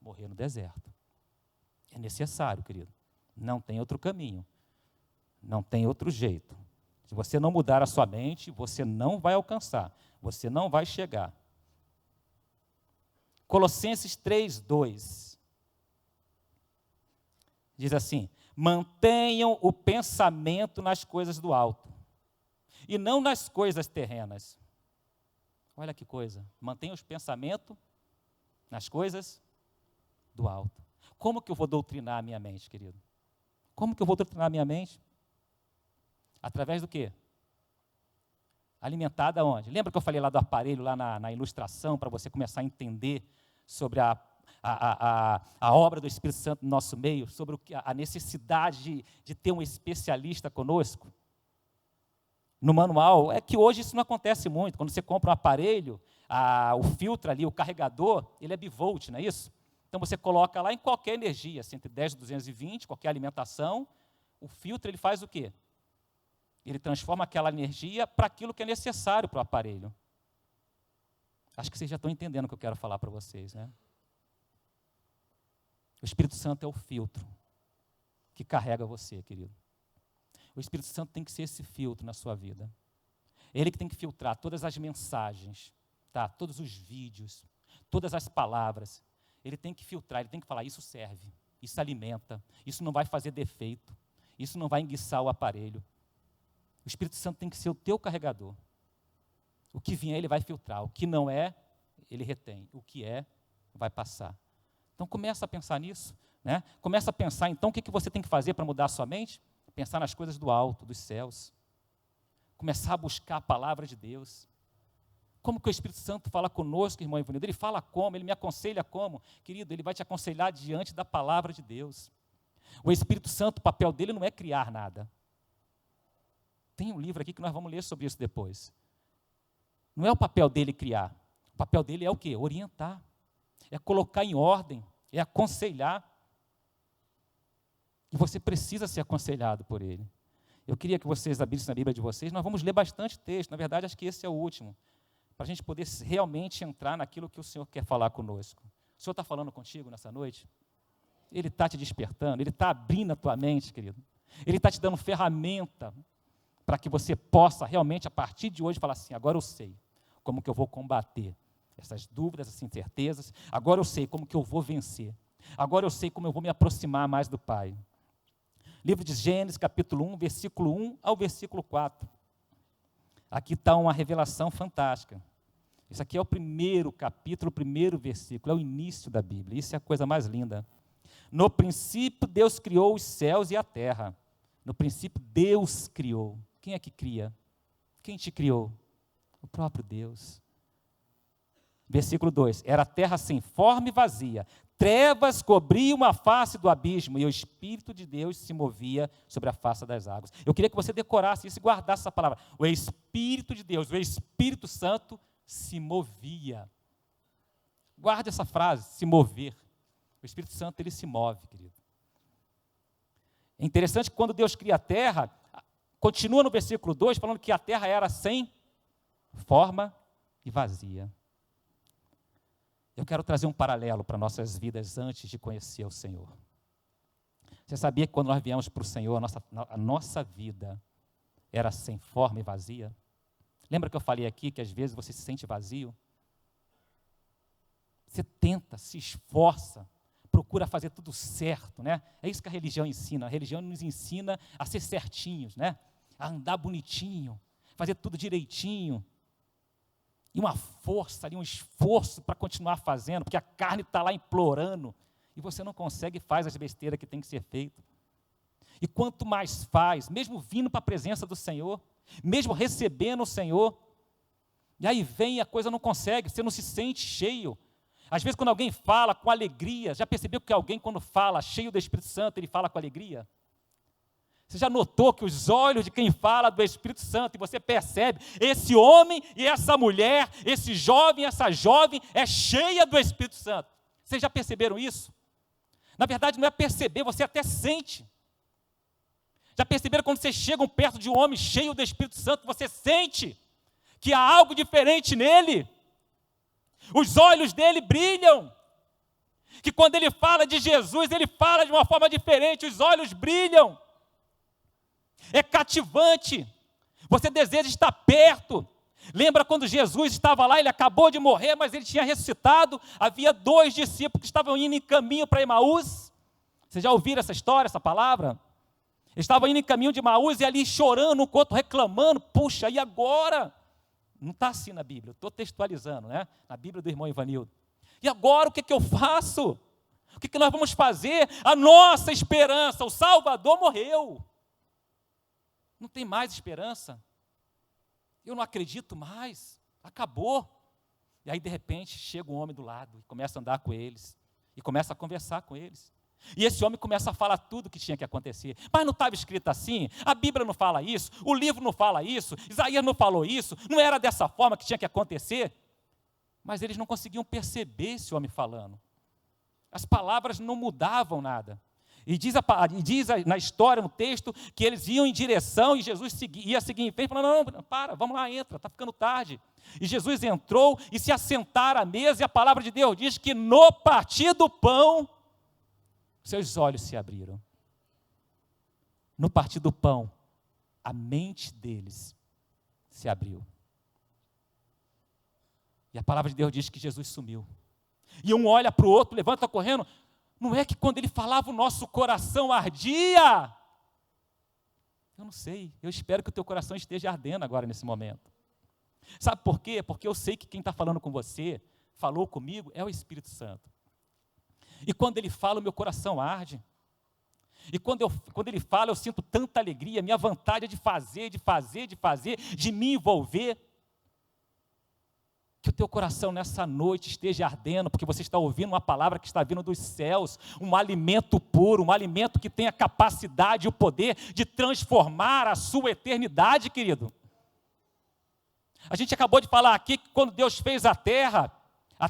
morrer no deserto. É necessário, querido. Não tem outro caminho. Não tem outro jeito. Se você não mudar a sua mente, você não vai alcançar. Você não vai chegar. Colossenses 3:2 diz assim: mantenham o pensamento nas coisas do alto e não nas coisas terrenas. Olha que coisa, mantenha os pensamentos nas coisas do alto. Como que eu vou doutrinar a minha mente, querido? Como que eu vou doutrinar a minha mente? Através do quê? Alimentada onde? Lembra que eu falei lá do aparelho, lá na ilustração, para você começar a entender sobre a obra do Espírito Santo no nosso meio, sobre a necessidade de ter um especialista conosco? No manual, é que hoje isso não acontece muito. Quando você compra um aparelho, o filtro ali, o carregador, ele é bivolt, não é isso? Então você coloca lá em qualquer energia, 110, 220, qualquer alimentação, o filtro ele faz o quê? Ele transforma aquela energia para aquilo que é necessário para o aparelho. Acho que vocês já estão entendendo o que eu quero falar para vocês, né? O Espírito Santo é o filtro que carrega você, querido. O Espírito Santo tem que ser esse filtro na sua vida. Ele que tem que filtrar todas as mensagens, tá? Todos os vídeos, todas as palavras. Ele tem que filtrar, ele tem que falar, isso serve. isso alimenta, isso não vai fazer defeito, isso não vai enguiçar o aparelho. O Espírito Santo tem que ser o teu carregador. O que vier, ele vai filtrar. O que não é, ele retém. O que é, vai passar. Então, começa a pensar nisso. Né? Começa a pensar, então, o que você tem que fazer para mudar a sua mente? Pensar nas coisas do alto, dos céus. Começar a buscar a palavra de Deus. Como que o Espírito Santo fala conosco, irmão Ivanildo? Ele fala como? Ele me aconselha como? Querido, ele vai te aconselhar diante da palavra de Deus. O Espírito Santo, o papel dele não é criar nada. Tem um livro aqui que nós vamos ler sobre isso depois. Não é o papel dele criar. O papel dele é o quê? Orientar. É colocar em ordem. É aconselhar. E você precisa ser aconselhado por ele. Eu queria que vocês abrissem na Bíblia de vocês. Nós vamos ler bastante texto. Na verdade, acho que esse é o último. Para a gente poder realmente entrar naquilo que o Senhor quer falar conosco. O Senhor está falando contigo nessa noite? Ele está te despertando. Ele está abrindo a tua mente, querido. Ele está te dando ferramenta para que você possa realmente, a partir de hoje, falar assim, agora eu sei como que eu vou combater essas dúvidas, essas incertezas. Agora eu sei como que eu vou vencer. Agora eu sei como eu vou me aproximar mais do Pai. Livro de Gênesis, capítulo 1, versículo 1 ao versículo 4. Aqui está uma revelação fantástica. Isso aqui é o primeiro capítulo, o primeiro versículo, é o início da Bíblia. Isso é a coisa mais linda. No princípio, Deus criou os céus e a terra. No princípio, Deus criou. Quem é que cria? Quem te criou? O próprio Deus. Versículo 2. Era a terra sem forma e vazia. Trevas cobriam a face do abismo e o Espírito de Deus se movia sobre a face das águas. Eu queria que você decorasse isso e guardasse essa palavra. O Espírito de Deus, o Espírito Santo se movia. Guarde essa frase, se mover. O Espírito Santo, ele se move, querido. É interessante que quando Deus cria a terra, continua no versículo 2, falando que a terra era sem forma e vazia. Eu quero trazer um paralelo para nossas vidas antes de conhecer o Senhor. Você sabia que quando nós viemos para o Senhor, a nossa vida era sem forma e vazia? Lembra que eu falei aqui que às vezes você se sente vazio? Você tenta, se esforça, procura fazer tudo certo, né? É isso que a religião ensina. A religião nos ensina a ser certinhos, né? A andar bonitinho, fazer tudo direitinho. E uma força ali, um esforço para continuar fazendo, porque a carne está lá implorando, e você não consegue e faz as besteiras que tem que ser feito. E quanto mais faz, mesmo vindo para a presença do Senhor, mesmo recebendo o Senhor, e aí vem e a coisa não consegue, você não se sente cheio. Às vezes quando alguém fala com alegria, já percebeu que alguém quando fala cheio do Espírito Santo, ele fala com alegria? Você já notou que os olhos de quem fala do Espírito Santo, e você percebe, esse homem e essa mulher, esse jovem e essa jovem, é cheia do Espírito Santo. Vocês já perceberam isso? Na verdade não é perceber, você até sente. Já perceberam quando vocês chegam perto de um homem cheio do Espírito Santo, você sente que há algo diferente nele? Os olhos dele brilham. Que quando ele fala de Jesus, ele fala de uma forma diferente, os olhos brilham. É cativante. Você deseja estar perto. Lembra quando Jesus estava lá, ele acabou de morrer, mas ele tinha ressuscitado. Havia 2 discípulos que estavam indo em caminho para Emaús. Vocês já ouviram essa história, essa palavra? Eles estavam indo em caminho de Emaús e ali chorando, um com o outro reclamando. Puxa, e agora? Não está assim na Bíblia, eu estou textualizando, né? Na Bíblia do irmão Ivanildo. E agora o que eu faço? O que nós vamos fazer? A nossa esperança, o Salvador morreu. Não tem mais esperança. Eu não acredito mais. Acabou. E aí, de repente, chega um homem do lado e começa a andar com eles. E começa a conversar com eles. E esse homem começa a falar tudo o que tinha que acontecer. Mas não estava escrito assim? A Bíblia não fala isso? O livro não fala isso? Isaías não falou isso? Não era dessa forma que tinha que acontecer? Mas eles não conseguiam perceber esse homem falando. As palavras não mudavam nada. E diz na história, no texto, que eles iam em direção e Jesus ia seguir em frente, falando, não, para, vamos lá, entra, está ficando tarde. E Jesus entrou e se assentaram à mesa, e a palavra de Deus diz que no partir do pão, seus olhos se abriram. No partir do pão, a mente deles se abriu. E a palavra de Deus diz que Jesus sumiu. E um olha para o outro, levanta correndo, Não é que quando ele falava o nosso coração ardia? Eu não sei, eu espero que o teu coração esteja ardendo agora nesse momento. Sabe por quê? Porque eu sei que quem está falando com você, falou comigo, é o Espírito Santo. E quando ele fala, o meu coração arde. E quando ele fala, eu sinto tanta alegria, minha vontade é de fazer, de me envolver. Que o teu coração nessa noite esteja ardendo, porque você está ouvindo uma palavra que está vindo dos céus, um alimento puro, um alimento que tem a capacidade e o poder de transformar a sua eternidade, querido. A gente acabou de falar aqui que quando Deus fez a terra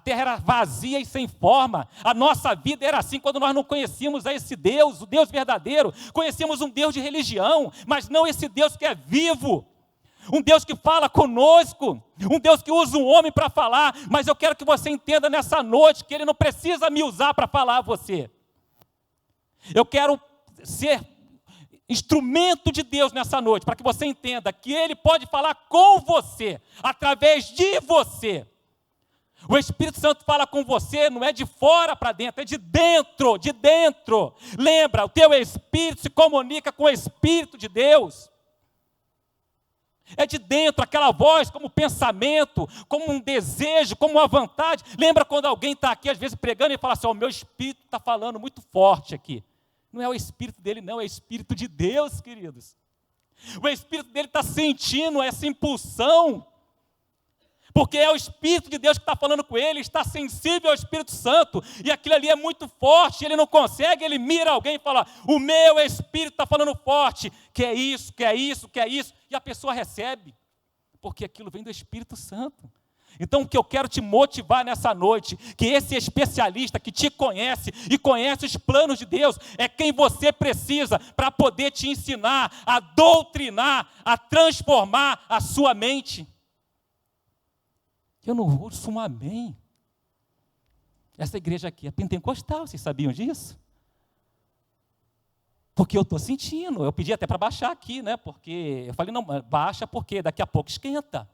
era vazia e sem forma. A nossa vida era assim quando nós não conhecíamos a esse Deus, o Deus verdadeiro. Conhecíamos um Deus de religião, mas não esse Deus que é vivo. Um Deus que fala conosco, um Deus que usa um homem para falar, mas eu quero que você entenda nessa noite que Ele não precisa me usar para falar a você. Eu quero ser instrumento de Deus nessa noite, para que você entenda que Ele pode falar com você, através de você. O Espírito Santo fala com você, não é de fora para dentro, é de dentro, de dentro. Lembra, o teu Espírito se comunica com o Espírito de Deus. É de dentro, aquela voz, como pensamento, como um desejo, como uma vontade. Lembra quando alguém está aqui, às vezes, pregando e fala assim, o meu Espírito está falando muito forte aqui. Não é o Espírito dele, não, é o Espírito de Deus, queridos. O Espírito dele está sentindo essa impulsão. Porque é o Espírito de Deus que está falando com ele, está sensível ao Espírito Santo, e aquilo ali é muito forte, ele não consegue, ele mira alguém e fala, o meu Espírito está falando forte, que é isso, e a pessoa recebe, porque aquilo vem do Espírito Santo. Então o que eu quero te motivar nessa noite, que esse especialista que te conhece e conhece os planos de Deus, é quem você precisa para poder te ensinar, a doutrinar, a transformar a sua mente. Eu não ouço um amém. Essa igreja aqui é pentecostal, vocês sabiam disso? Porque eu estou sentindo, eu pedi até para baixar aqui, né? Porque eu falei, não, baixa porque daqui a pouco esquenta.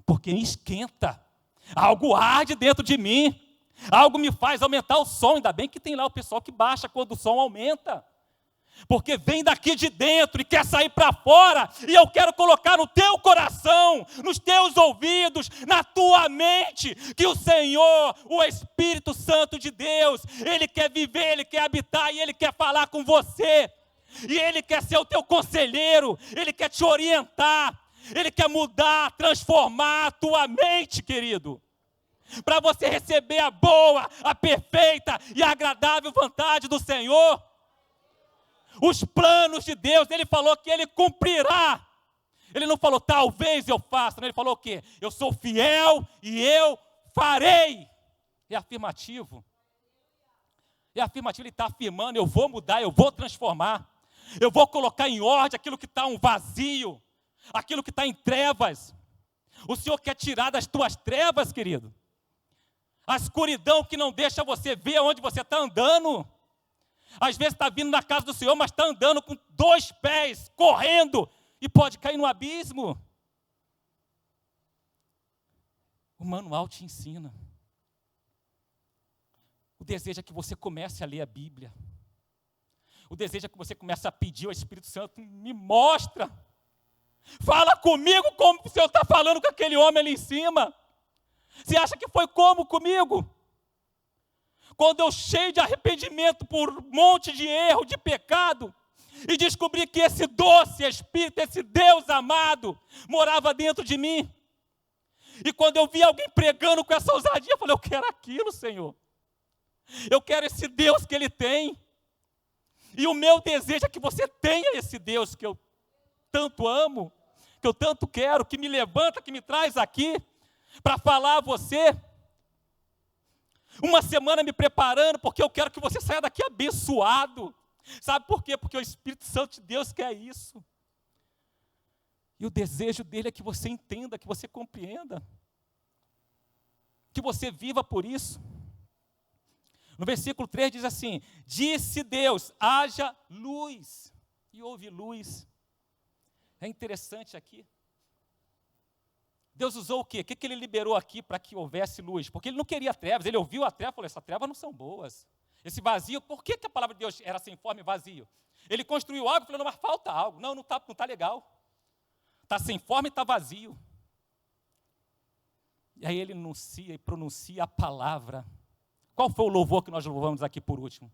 Porque esquenta. Algo arde dentro de mim. Algo me faz aumentar o som. Ainda bem que tem lá o pessoal que baixa quando o som aumenta. Porque vem daqui de dentro e quer sair para fora, e eu quero colocar no teu coração, nos teus ouvidos, na tua mente, que o Senhor, o Espírito Santo de Deus, Ele quer viver, Ele quer habitar e Ele quer falar com você, e Ele quer ser o teu conselheiro, Ele quer te orientar, Ele quer mudar, transformar a tua mente, querido, para você receber a boa, a perfeita e a agradável vontade do Senhor. Os planos de Deus, Ele falou que Ele cumprirá. Ele não falou, talvez eu faça. Ele falou o quê? Eu sou fiel e eu farei. É afirmativo. É afirmativo, Ele está afirmando, eu vou mudar, eu vou transformar. Eu vou colocar em ordem aquilo que está um vazio. Aquilo que está em trevas. O Senhor quer tirar das tuas trevas, querido. A escuridão que não deixa você ver onde você está andando. Às vezes está vindo na casa do Senhor, mas está andando com 2 pés, correndo, e pode cair no abismo. O manual te ensina. O desejo é que você comece a ler a Bíblia. O desejo é que você comece a pedir ao Espírito Santo, me mostra. Fala comigo como o Senhor está falando com aquele homem ali em cima. Você acha que foi como comigo? Quando eu cheio de arrependimento por um monte de erro, de pecado, e descobri que esse doce Espírito, esse Deus amado, morava dentro de mim. E quando eu vi alguém pregando com essa ousadia, eu falei, eu quero aquilo, Senhor. Eu quero esse Deus que Ele tem. E o meu desejo é que você tenha esse Deus que eu tanto amo, que eu tanto quero, que me levanta, que me traz aqui, para falar a você. Uma semana me preparando, porque eu quero que você saia daqui abençoado. Sabe por quê? Porque o Espírito Santo de Deus quer isso. E o desejo dele é que você entenda, que você compreenda. Que você viva por isso. No versículo 3 diz assim, disse Deus, haja luz. E houve luz. É interessante aqui. Deus usou o quê? O que Ele liberou aqui para que houvesse luz? Porque Ele não queria trevas, Ele ouviu a treva e falou, essas trevas não são boas. Esse vazio, por que a palavra de Deus era sem forma e vazio? Ele construiu algo falando, mas falta algo. Não está legal. Está sem forma e está vazio. E aí ele anuncia e pronuncia a palavra. Qual foi o louvor que nós louvamos aqui por último?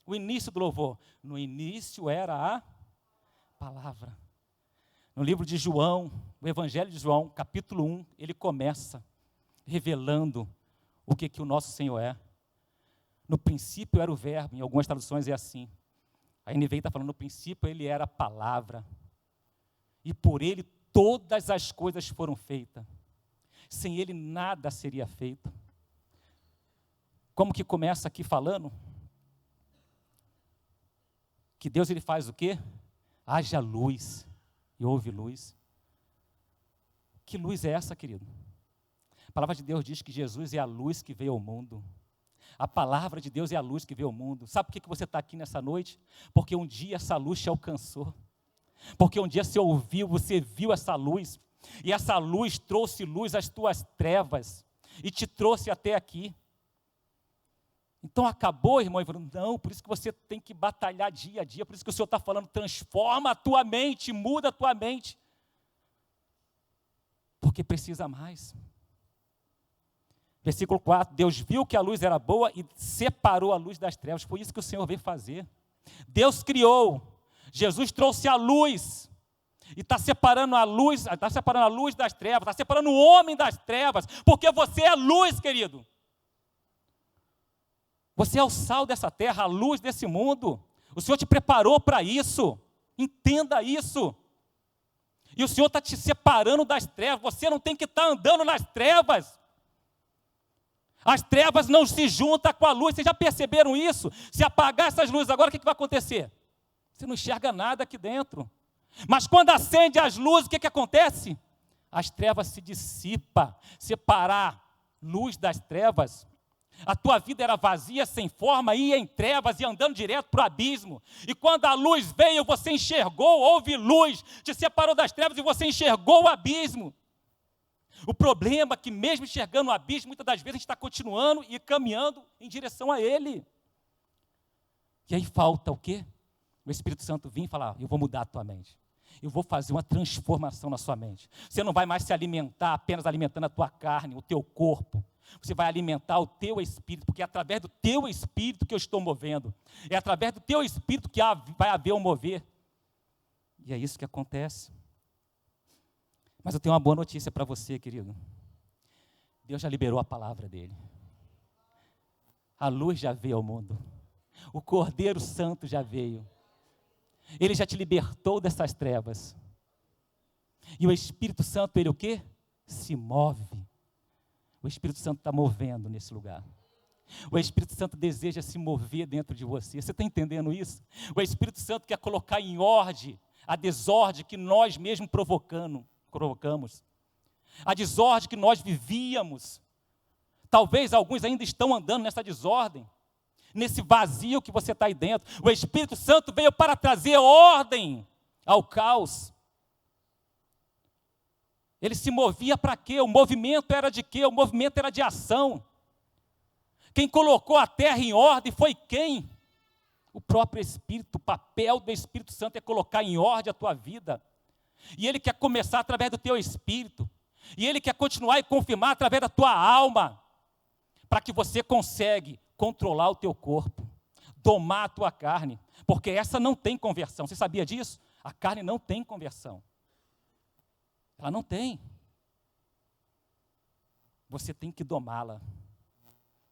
O início do louvor. No início era a palavra. No livro de João, o Evangelho de João, capítulo 1, ele começa revelando o que o nosso Senhor é. No princípio era o verbo, em algumas traduções é assim. A NVI está falando, no princípio ele era a palavra. E por ele todas as coisas foram feitas. Sem ele nada seria feito. Como que começa aqui falando? Que Deus ele faz o quê? Haja luz e houve luz. Que luz é essa, querido? A palavra de Deus diz que Jesus é a luz que veio ao mundo. A palavra de Deus é a luz que veio ao mundo. Sabe por que você está aqui nessa noite? Porque um dia essa luz te alcançou. Porque um dia você viu essa luz. E essa luz trouxe luz às tuas trevas. E te trouxe até aqui. Então acabou, irmão? Não, por isso que você tem que batalhar dia a dia. Por isso que o Senhor está falando, transforma a tua mente, muda a tua mente. Porque precisa mais. Versículo 4, Deus viu que a luz era boa e separou a luz das trevas. Foi isso que o Senhor veio fazer. Deus criou, Jesus trouxe a luz, e está separando a luz das trevas, está separando o homem das trevas, porque você é luz, querido. Você é o sal dessa terra, a luz desse mundo. O Senhor te preparou para isso, entenda isso. E o Senhor está te separando das trevas, você não tem que estar andando nas trevas. As trevas não se juntam com a luz, vocês já perceberam isso? Se apagar essas luzes agora, o que vai acontecer? Você não enxerga nada aqui dentro. Mas quando acende as luzes, o que acontece? As trevas se dissipam. Separar luz das trevas. A tua vida era vazia, sem forma, ia em trevas e andando direto para o abismo. E quando a luz veio, você enxergou, houve luz, te separou das trevas e você enxergou o abismo. O problema é que mesmo enxergando o abismo, muitas das vezes a gente está continuando e caminhando em direção a ele. E aí falta o quê? O Espírito Santo vir e falar, eu vou mudar a tua mente. Eu vou fazer uma transformação na sua mente. Você não vai mais se alimentar apenas alimentando a tua carne, o teu corpo. Você vai alimentar o teu espírito, porque é através do teu espírito que eu estou movendo. É através do teu espírito que vai haver um mover. E é isso que acontece. Mas eu tenho uma boa notícia para você, querido. Deus já liberou a palavra dele. A luz já veio ao mundo. O Cordeiro Santo já veio. Ele já te libertou dessas trevas. E o Espírito Santo, ele o quê? Se move. O Espírito Santo está movendo nesse lugar. O Espírito Santo deseja se mover dentro de você. Você está entendendo isso? O Espírito Santo quer colocar em ordem a desordem que nós mesmos provocamos. A desordem que nós vivíamos. Talvez alguns ainda estão andando nessa desordem. Nesse vazio que você está aí dentro. O Espírito Santo veio para trazer ordem ao caos. Ele se movia para quê? O movimento era de quê? O movimento era de ação. Quem colocou a terra em ordem foi quem? O próprio Espírito. O papel do Espírito Santo é colocar em ordem a tua vida. E Ele quer começar através do teu Espírito. E Ele quer continuar e confirmar através da tua alma. Para que você consiga controlar o teu corpo. Domar a tua carne. Porque essa não tem conversão. Você sabia disso? A carne não tem conversão. Ela não tem. Você tem que domá-la.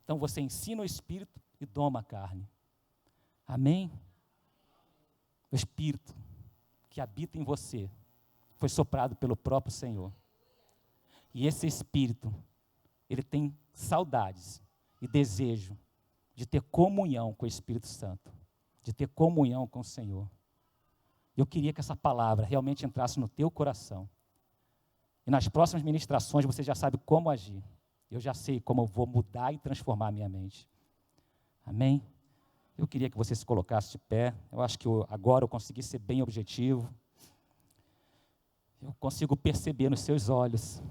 Então você ensina o Espírito e doma a carne. Amém? O Espírito que habita em você foi soprado pelo próprio Senhor. E esse Espírito, ele tem saudades e desejo de ter comunhão com o Espírito Santo, de ter comunhão com o Senhor. Eu queria que essa palavra realmente entrasse no teu coração. E nas próximas ministrações você já sabe como agir. Eu já sei como eu vou mudar e transformar a minha mente. Amém? Eu queria que você se colocasse de pé. Eu acho que agora eu consegui ser bem objetivo. Eu consigo perceber nos seus olhos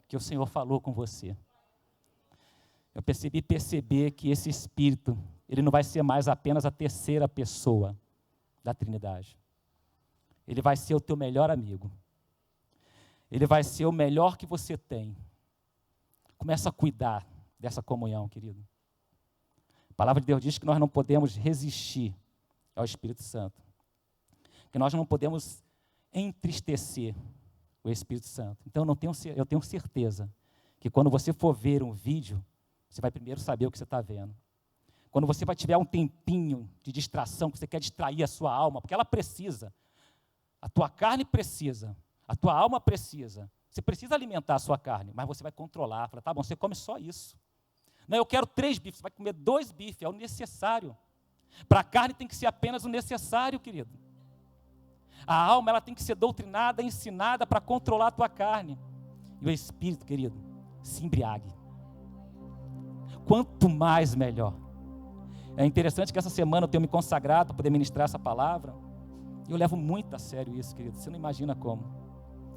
que o Senhor falou com você. Eu perceber que esse Espírito ele não vai ser mais apenas a terceira pessoa da Trindade. Ele vai ser o teu melhor amigo. Ele vai ser o melhor que você tem. Começa a cuidar dessa comunhão, querido. A palavra de Deus diz que nós não podemos resistir ao Espírito Santo. Que nós não podemos entristecer o Espírito Santo. Então eu tenho certeza que quando você for ver um vídeo, você vai primeiro saber o que você está vendo. Quando você vai tiver um tempinho de distração, que você quer distrair a sua alma, porque ela precisa, a tua carne precisa, a tua alma precisa, você precisa alimentar a sua carne, mas você vai controlar, fala, tá bom, você come só isso. Não, eu quero 3 bifes, você vai comer 2 bifes, é o necessário. Para a carne tem que ser apenas o necessário, querido. A alma ela tem que ser doutrinada, ensinada para controlar a tua carne. E o Espírito, querido, se embriague. Quanto mais, melhor. É interessante que essa semana eu tenho me consagrado para poder ministrar essa palavra. E eu levo muito a sério isso, querido. Você não imagina como.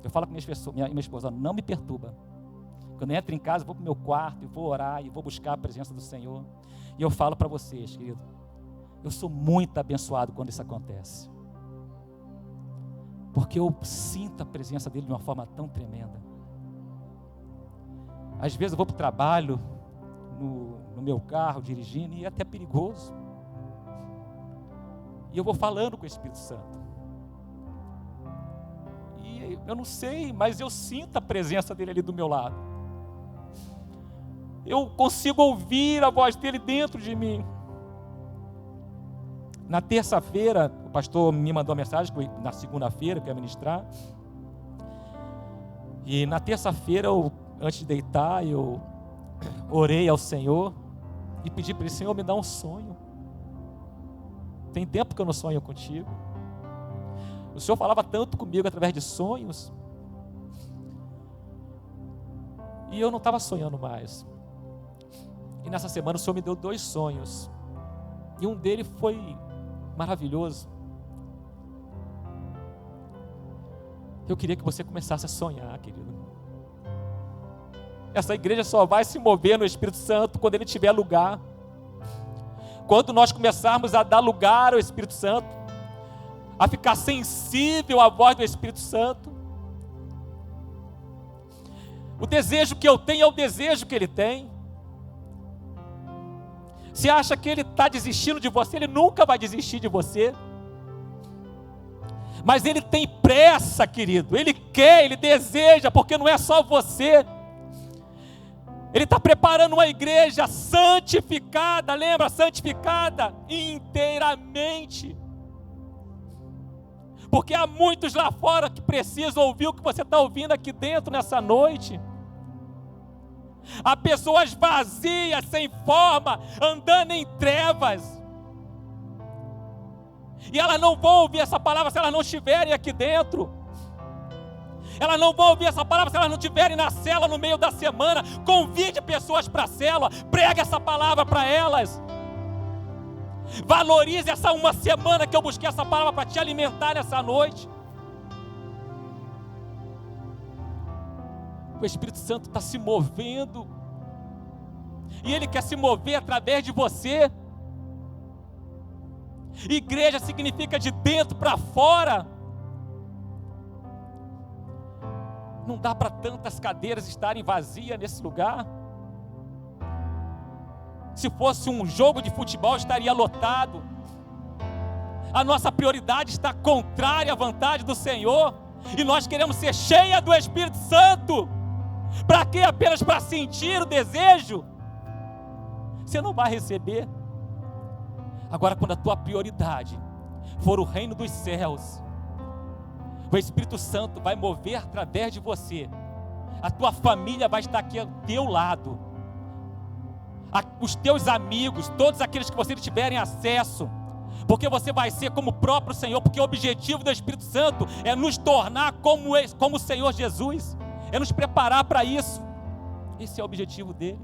Eu falo com minha esposa, não me perturba. Quando eu entro em casa, eu vou para o meu quarto, e vou orar, e vou buscar a presença do Senhor. E eu falo para vocês, querido, eu sou muito abençoado quando isso acontece. Porque eu sinto a presença dele de uma forma tão tremenda. Às vezes eu vou para o trabalho, no meu carro, dirigindo, e é até perigoso. E eu vou falando com o Espírito Santo. E eu não sei, mas eu sinto a presença dele ali do meu lado. Eu consigo ouvir a voz dele dentro de mim. Na terça-feira, o pastor me mandou uma mensagem, na segunda-feira que eu ia ministrar. E na terça-feira, antes de deitar, eu orei ao Senhor e pedi para ele, Senhor, me dá um sonho. Tem tempo que eu não sonho contigo. O Senhor falava tanto comigo através de sonhos. E eu não estava sonhando mais. E nessa semana o Senhor me deu 2 sonhos. E um deles foi maravilhoso. Eu queria que você começasse a sonhar, querido. Essa igreja só vai se mover no Espírito Santo quando ele tiver lugar. Quando nós começarmos a dar lugar ao Espírito Santo, a ficar sensível à voz do Espírito Santo. O desejo que eu tenho é o desejo que ele tem. Você acha que ele está desistindo de você? Ele nunca vai desistir de você. Mas ele tem pressa, querido. Ele quer, ele deseja, porque não é só você. Ele está preparando uma igreja santificada, lembra? Santificada inteiramente. Porque há muitos lá fora que precisam ouvir o que você está ouvindo aqui dentro nessa noite. Há pessoas vazias, sem forma, andando em trevas. E elas não vão ouvir essa palavra se elas não estiverem aqui dentro. Elas não vão ouvir essa palavra se elas não estiverem na célula no meio da semana. Convide pessoas para a célula, pregue essa palavra para elas. Valorize essa uma semana que eu busquei essa palavra para te alimentar nessa noite. O Espírito Santo está se movendo. E Ele quer se mover através de você. Igreja significa de dentro para fora. Não dá para tantas cadeiras estarem vazias nesse lugar. Se fosse um jogo de futebol, estaria lotado. A nossa prioridade está contrária à vontade do Senhor. E nós queremos ser cheias do Espírito Santo. Para quê? Apenas para sentir o desejo? Você não vai receber. Agora, quando a tua prioridade for o reino dos céus, o Espírito Santo vai mover através de você. A tua família vai estar aqui ao teu lado. Os teus amigos, todos aqueles que você tiverem acesso. Porque você vai ser como o próprio Senhor. Porque o objetivo do Espírito Santo é nos tornar como o Senhor Jesus. É nos preparar para isso. Esse é o objetivo dele.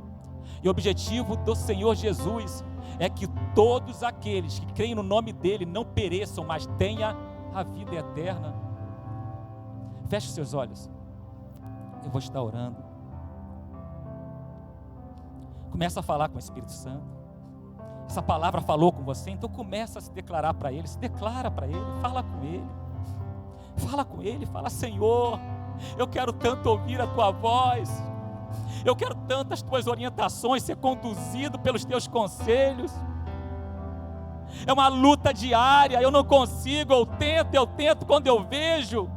E o objetivo do Senhor Jesus é que todos aqueles que creem no nome dele não pereçam, mas tenham a vida eterna. Feche os seus olhos. Eu vou estar orando. Começa a falar com o Espírito Santo. Essa palavra falou com você, então começa a se declarar para Ele, se declara para Ele, fala com Ele. Fala com Ele, fala: Senhor, eu quero tanto ouvir a Tua voz, eu quero tanto as Tuas orientações, ser conduzido pelos Teus conselhos. É uma luta diária, eu não consigo, eu tento, quando eu vejo,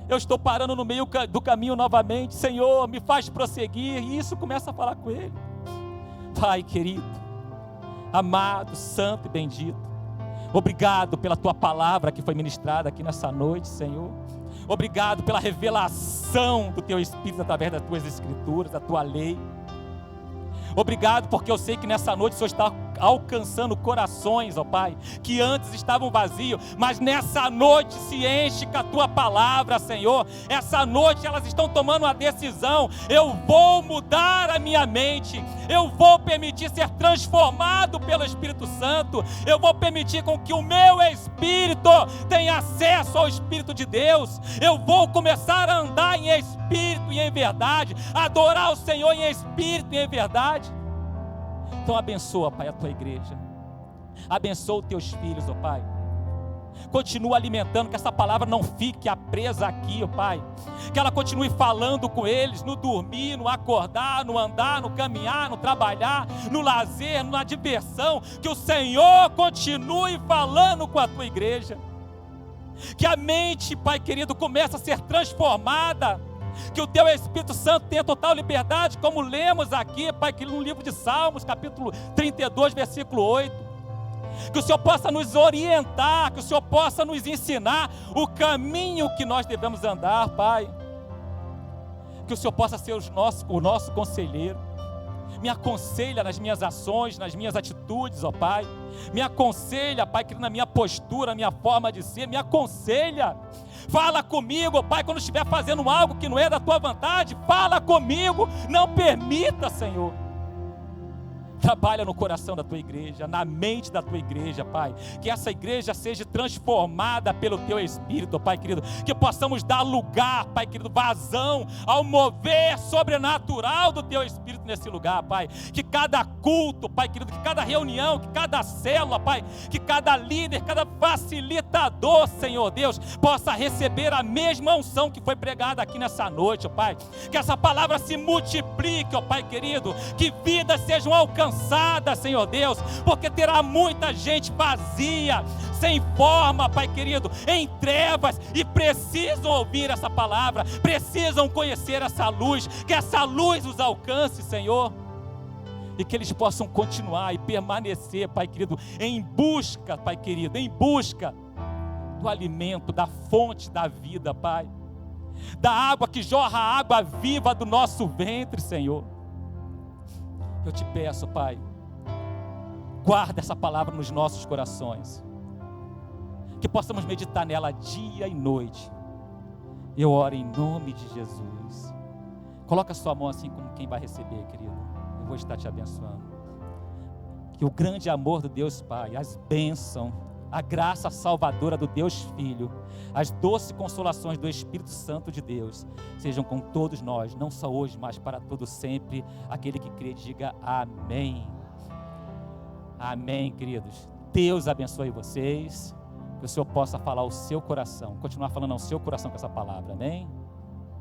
eu estou parando no meio do caminho novamente. Senhor, me faz prosseguir, e isso começa a falar com Ele. Pai querido, amado, santo e bendito, obrigado pela Tua palavra que foi ministrada aqui nessa noite, Senhor. Obrigado pela revelação do Teu Espírito através das Tuas Escrituras, da Tua lei. Obrigado porque eu sei que nessa noite o Senhor está alcançando corações, ó Pai, que antes estavam vazios, mas nessa noite se enche com a Tua palavra, Senhor. Essa noite elas estão tomando uma decisão: eu vou mudar a minha mente, eu vou permitir ser transformado pelo Espírito Santo, eu vou permitir com que o meu espírito tenha acesso ao Espírito de Deus, eu vou começar a andar em espírito e em verdade, adorar o Senhor em espírito e em verdade. Então abençoa, Pai, a Tua igreja, abençoa os Teus filhos, ó Pai. Continua alimentando, que essa palavra não fique presa aqui, ó Pai, que ela continue falando com eles, no dormir, no acordar, no andar, no caminhar, no trabalhar, no lazer, na diversão, que o Senhor continue falando com a Tua igreja, que a mente, Pai querido, comece a ser transformada, que o Teu Espírito Santo tenha total liberdade, como lemos aqui, Pai, que no livro de Salmos, capítulo 32, versículo 8, que o Senhor possa nos orientar, que o Senhor possa nos ensinar o caminho que nós devemos andar, Pai, que o Senhor possa ser o nosso conselheiro, me aconselha nas minhas ações, nas minhas atitudes, ó Pai, me aconselha, Pai, que na minha postura, na minha forma de ser, me aconselha. Fala comigo, ó Pai, quando estiver fazendo algo que não é da Tua vontade, fala comigo, não permita, Senhor. Trabalha no coração da Tua igreja, na mente da Tua igreja, Pai, que essa igreja seja transformada pelo Teu Espírito, Pai querido, que possamos dar lugar, Pai querido, vazão ao mover sobrenatural do Teu Espírito nesse lugar, Pai, que cada culto, Pai querido, que cada reunião, que cada célula, Pai, que cada líder, cada facilitador, Senhor Deus, possa receber a mesma unção que foi pregada aqui nessa noite, ó Pai, que essa palavra se multiplique, ó Pai querido, que vidas sejam alcançadas, Senhor Deus, porque terá muita gente vazia, sem forma, Pai querido, em trevas, e precisam ouvir essa palavra, precisam conhecer essa luz, que essa luz os alcance, Senhor, e que eles possam continuar e permanecer, Pai querido, em busca, Pai querido, em busca do alimento, da fonte da vida, Pai, da água que jorra a água viva do nosso ventre, Senhor. Eu te peço, Pai, guarda essa palavra nos nossos corações, que possamos meditar nela dia e noite. Eu oro em nome de Jesus. Coloca a sua mão assim como quem vai receber, querido. Eu vou estar te abençoando. Que o grande amor do Deus Pai, as bênçãos, a graça salvadora do Deus Filho, as doces consolações do Espírito Santo de Deus, sejam com todos nós, não só hoje, mas para todo sempre. Aquele que crê, diga amém. Amém, queridos. Deus abençoe vocês, que o Senhor possa falar ao seu coração, continuar falando ao seu coração com essa palavra, amém?